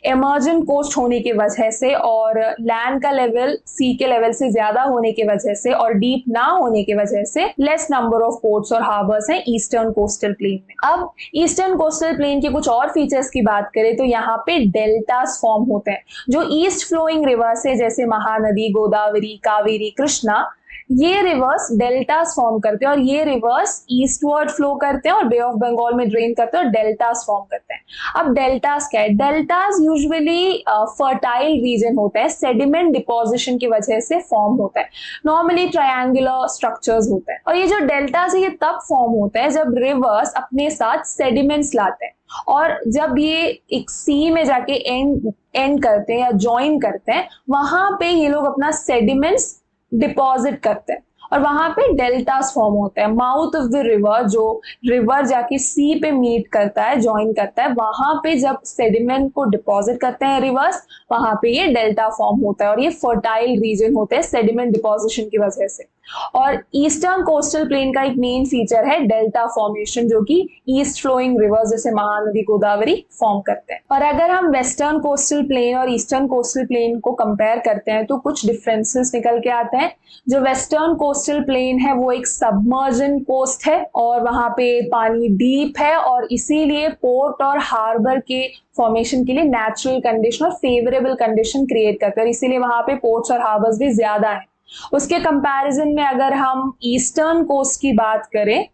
इमर्जेंट कोस्ट होने की वजह से और लैंड का लेवल सी के लेवल से ज्यादा होने की वजह से और डीप ना होने की वजह से लेस नंबर ऑफ पोर्ट्स और हार्बर्स हैं ईस्टर्न कोस्टल प्लेन में। अब ईस्टर्न कोस्टल प्लेन के कुछ और फीचर्स की बात करें तो यहाँ पे डेल्टास फॉर्म होते हैं। जो ईस्ट फ्लोइंग रिवर्स है जैसे महानदी, गोदावरी, कावेरी, कृष्णा, ये रिवर्स डेल्टास फॉर्म करते हैं और ये रिवर्स ईस्टवर्ड फ्लो करते हैं और बे ऑफ बंगाल में ड्रेन करते हैं और डेल्टास फॉर्म करते हैं। अब डेल्टास क्या है? डेल्टास यूजुअली फर्टाइल रीजन होता है, सेडिमेंट डिपोजिशन की वजह से फॉर्म होता है। नॉर्मली ट्रायंगुलर स्ट्रक्चर्स होते हैं और ये जो डेल्टास है ये तब फॉर्म होता है जब रिवर्स अपने साथ सेडिमेंट्स लाते हैं और जब ये एक सी में जाके एंड करते हैं या ज्वाइन करते हैं, वहां पे ये लोग अपना सेडिमेंट्स डिपॉजिट करते हैं और वहां पे डेल्टास फॉर्म होते हैं। माउथ ऑफ द रिवर, जो रिवर जाके सी पे मीट करता है, ज्वाइन करता है, वहां पे जब सेडिमेंट को डिपॉजिट करते हैं रिवर्स, वहां पे ये डेल्टा फॉर्म होता है और ये फर्टाइल रीजन होते हैं सेडिमेंट डिपॉजिशन की वजह से। और ईस्टर्न कोस्टल प्लेन का एक मेन फीचर है डेल्टा फॉर्मेशन, जो कि ईस्ट फ्लोइंग रिवर्स जैसे महानदी, गोदावरी फॉर्म करते हैं। और अगर हम वेस्टर्न कोस्टल प्लेन और ईस्टर्न कोस्टल प्लेन को कंपेयर करते हैं तो कुछ डिफरेंसेस निकल के आते हैं। जो वेस्टर्न कोस्टल प्लेन है वो एक सबमर्जन कोस्ट है और वहां पे पानी डीप है और इसीलिए पोर्ट और हार्बर के फॉर्मेशन के लिए नेचुरल कंडीशन और फेवरेबल कंडीशन क्रिएट करते हैं और इसीलिए वहां पे पोर्ट्स और हार्बर्स भी ज्यादा है। उसके कंपैरिजन में अगर हम ईस्टर्न कोस्ट की बात करें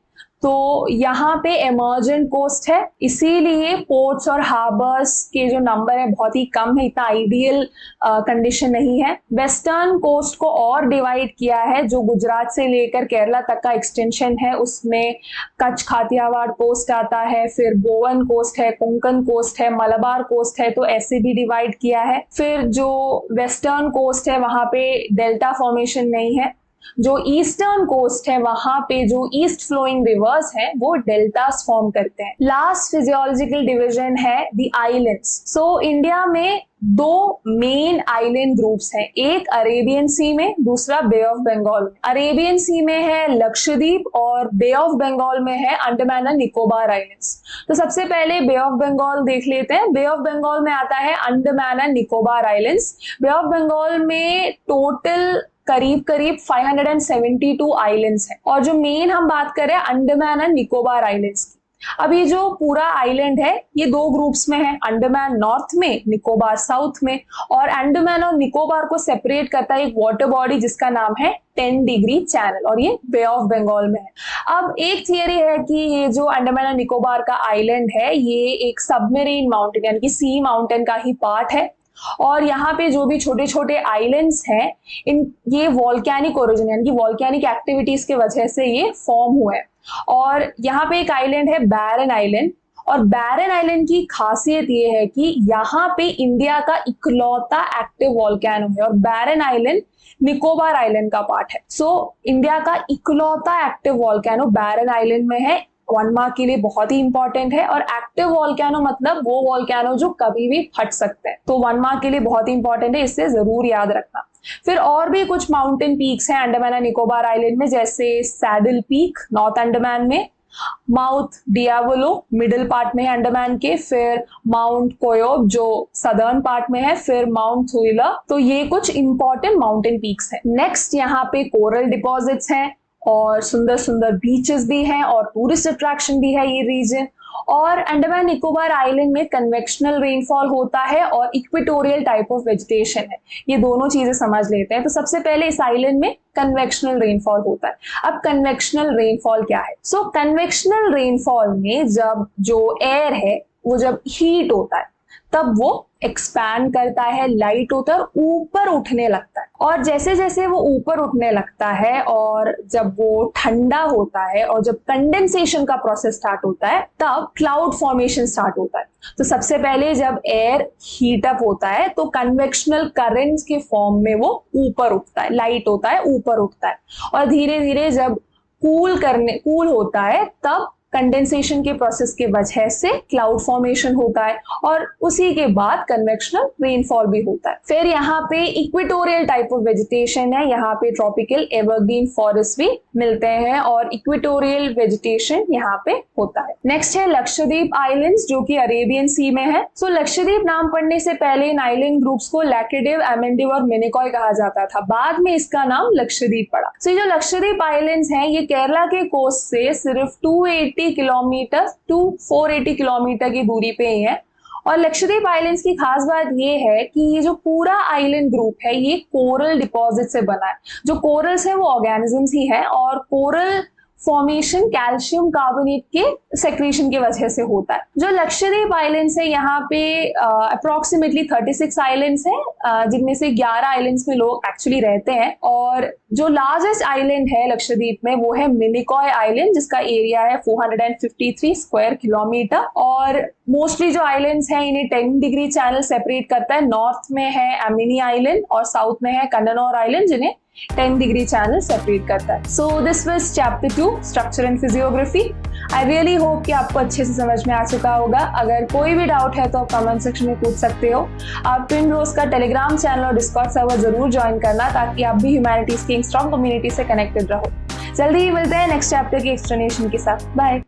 तो यहाँ पे इमर्जेंट कोस्ट है, इसीलिए पोर्ट्स और हार्बर्स के जो नंबर है बहुत ही कम है, इतना आइडियल कंडीशन नहीं है। वेस्टर्न कोस्ट को और डिवाइड किया है, जो गुजरात से लेकर केरला तक का एक्सटेंशन है, उसमें कच्छ काठियावाड़ कोस्ट आता है, फिर गोवन कोस्ट है, कोंकण कोस्ट है, मलबार कोस्ट है, तो ऐसे भी डिवाइड किया है। फिर जो वेस्टर्न कोस्ट है वहां पे डेल्टा फॉर्मेशन नहीं है। जो ईस्टर्न कोस्ट है वहां पे जो ईस्ट फ्लोइंग रिवर्स है वो डेल्टास फॉर्म करते हैं। लास्ट फिजियोलॉजिकल डिवीजन है द आइलैंड्स। सो इंडिया में दो मेन आइलैंड ग्रुप्स हैं, एक अरेबियन सी में, दूसरा बे ऑफ बंगाल में। अरेबियन सी में है लक्षद्वीप और बे ऑफ बंगाल में है अंडमान एंड निकोबार आइलैंड्स। तो सबसे पहले बे ऑफ बंगाल देख लेते हैं। बे ऑफ बंगाल में आता है Andaman and Nicobar islands. Bay of Bengal में टोटल करीब 572 आइलैंड्स हैं और जो मेन हम बात करें अंडमान एंड निकोबार आइलैंड्स की। अब ये जो पूरा आइलैंड है ये दो ग्रुप्स में है, अंडमान नॉर्थ में, निकोबार साउथ में। और अंडमान और निकोबार को सेपरेट करता है एक वाटर बॉडी जिसका नाम है 10 डिग्री चैनल और ये बे ऑफ बंगाल में है। अब एक थियरी है कि ये जो अंडमान और निकोबार का आइलैंड है ये एक सबमरीन माउंटेन यानी कि सी माउंटेन का ही पार्ट है और यहाँ पे जो भी छोटे छोटे आइलैंड्स हैं ये वॉल्केनिक ओरिजिन यानी कि वॉल्केनिक एक्टिविटीज के वजह से ये फॉर्म हुए हैं। और यहाँ पे एक आइलैंड है बैरन आइलैंड और बैरन आइलैंड की खासियत ये है कि यहाँ पे इंडिया का इकलौता एक्टिव वॉल्केनो है और बैरन आइलैंड निकोबार आइलैंड का पार्ट है। सो इंडिया का इकलौता एक्टिव वॉल्केनो बैरन आइलैंड में है। 1 मार्क के लिए बहुत ही इंपॉर्टेंट है और एक्टिव वॉल्केनो मतलब वो वॉल्केनो जो कभी भी फट सकते हैं, तो 1 मार्क के लिए बहुत ही इंपॉर्टेंट है, इससे जरूर याद रखना। फिर और भी कुछ माउंटेन पीक्स हैं अंडमान एंड निकोबार आइलैंड में, जैसे सैडल पीक नॉर्थ अंडमान में, माउंट डियावोलो मिडिल पार्ट में है अंडमान के, फिर माउंट कोयोब जो सदर्न पार्ट में है, फिर माउंट थुइला। तो ये कुछ इंपॉर्टेंट माउंटेन पीक्स हैं। नेक्स्ट यहाँ पे कोरल डिपॉजिट्स हैं और सुंदर सुंदर बीचेस भी हैं और टूरिस्ट अट्रैक्शन भी है ये रीजन। और अंडमान निकोबार आइलैंड में कन्वेक्शनल रेनफॉल होता है और इक्वेटोरियल टाइप ऑफ वेजिटेशन है, ये दोनों चीजें समझ लेते हैं। तो सबसे पहले इस आइलैंड में कन्वेक्शनल रेनफॉल होता है। अब कन्वेक्शनल रेनफॉल क्या है? सो कन्वेक्शनल रेनफॉल में जब जो एयर है वो जब हीट होता है तब वो एक्सपैंड करता है, लाइट होता है और ऊपर उठने लगता है। और जैसे जैसे वो ऊपर उठने लगता है और जब वो ठंडा होता है और जब कंडेंसेशन का प्रोसेस स्टार्ट होता है तब क्लाउड फॉर्मेशन स्टार्ट होता है। तो सबसे पहले जब एयर हीट अप होता है तो कन्वेक्शनल करंट्स के फॉर्म में वो ऊपर उठता है, लाइट होता है, ऊपर उठता है। और धीरे धीरे जब कूल होता है तब कंडेंसेशन के प्रोसेस के वजह से क्लाउड फॉर्मेशन होता है और उसी के बाद कन्वेक्शनल रेनफॉल भी होता है। फिर यहाँ पे इक्वेटोरियल टाइप ऑफ वेजिटेशन है, यहाँ पे ट्रॉपिकल एवरग्रीन फॉरेस्ट भी मिलते हैं और इक्वेटोरियल वेजिटेशन यहाँ पे होता है। नेक्स्ट है लक्षद्वीप आइलैंड्स जो कि अरेबियन सी में है। सो लक्षद्वीप नाम पढ़ने से पहले इन आइलैंड ग्रुप्स को लैकेडिव, एमेंडिव और मिनिकॉय कहा जाता था, बाद में इसका नाम लक्षद्वीप पड़ा। सो ये जो लक्षद्वीप आइलैंड्स हैं ये केरला के कोस्ट से सिर्फ 280 किलोमीटर टू 480 किलोमीटर की दूरी पे ही है। और लक्षद्वीप आइलैंड्स की खास बात ये है कि ये जो पूरा आइलैंड ग्रुप है ये कोरल डिपॉजिट से बना है। जो कोरल्स है वो ऑर्गेनिजम्स ही है और कोरल फॉर्मेशन कैल्शियम कार्बोनेट के सेक्रेशन की वजह से होता है। जो लक्षद्वीप आइलैंड्स है यहाँ पे अप्रोक्सीमेटली 36 आइलैंड्स हैं, जिनमें से 11 आइलैंड्स में लोग एक्चुअली रहते हैं। और जो लार्जेस्ट आइलैंड है लक्षद्वीप में वो है मिनिकॉय आइलैंड, जिसका एरिया है 453 स्क्वायर किलोमीटर। और मोस्टली जो आइलैंड्स हैं इन्हें 10 डिग्री चैनल सेपरेट करता है। नॉर्थ में है एमिनी आइलैंड और साउथ में है कन्नौर आइलैंड, जिन्हें 10 डिग्री चैनल सेपरेट करता है। So this was chapter 2 structure and physiography. I really hope कि आपको अच्छे से समझ में आ चुका होगा। अगर कोई भी डाउट है तो आप कमेंट सेक्शन में पूछ सकते हो। आप ट्विन रोज का टेलीग्राम चैनल और डिस्कॉर्ड सर्वर जरूर ज्वाइन करना ताकि आप भी ह्यूमैनिटीज की स्ट्रॉन्ग कम्युनिटी से कनेक्टेड रहो। जल्दी ही मिलते हैं नेक्स्ट चैप्टर की एक्सप्लेनेशन के साथ। बाय।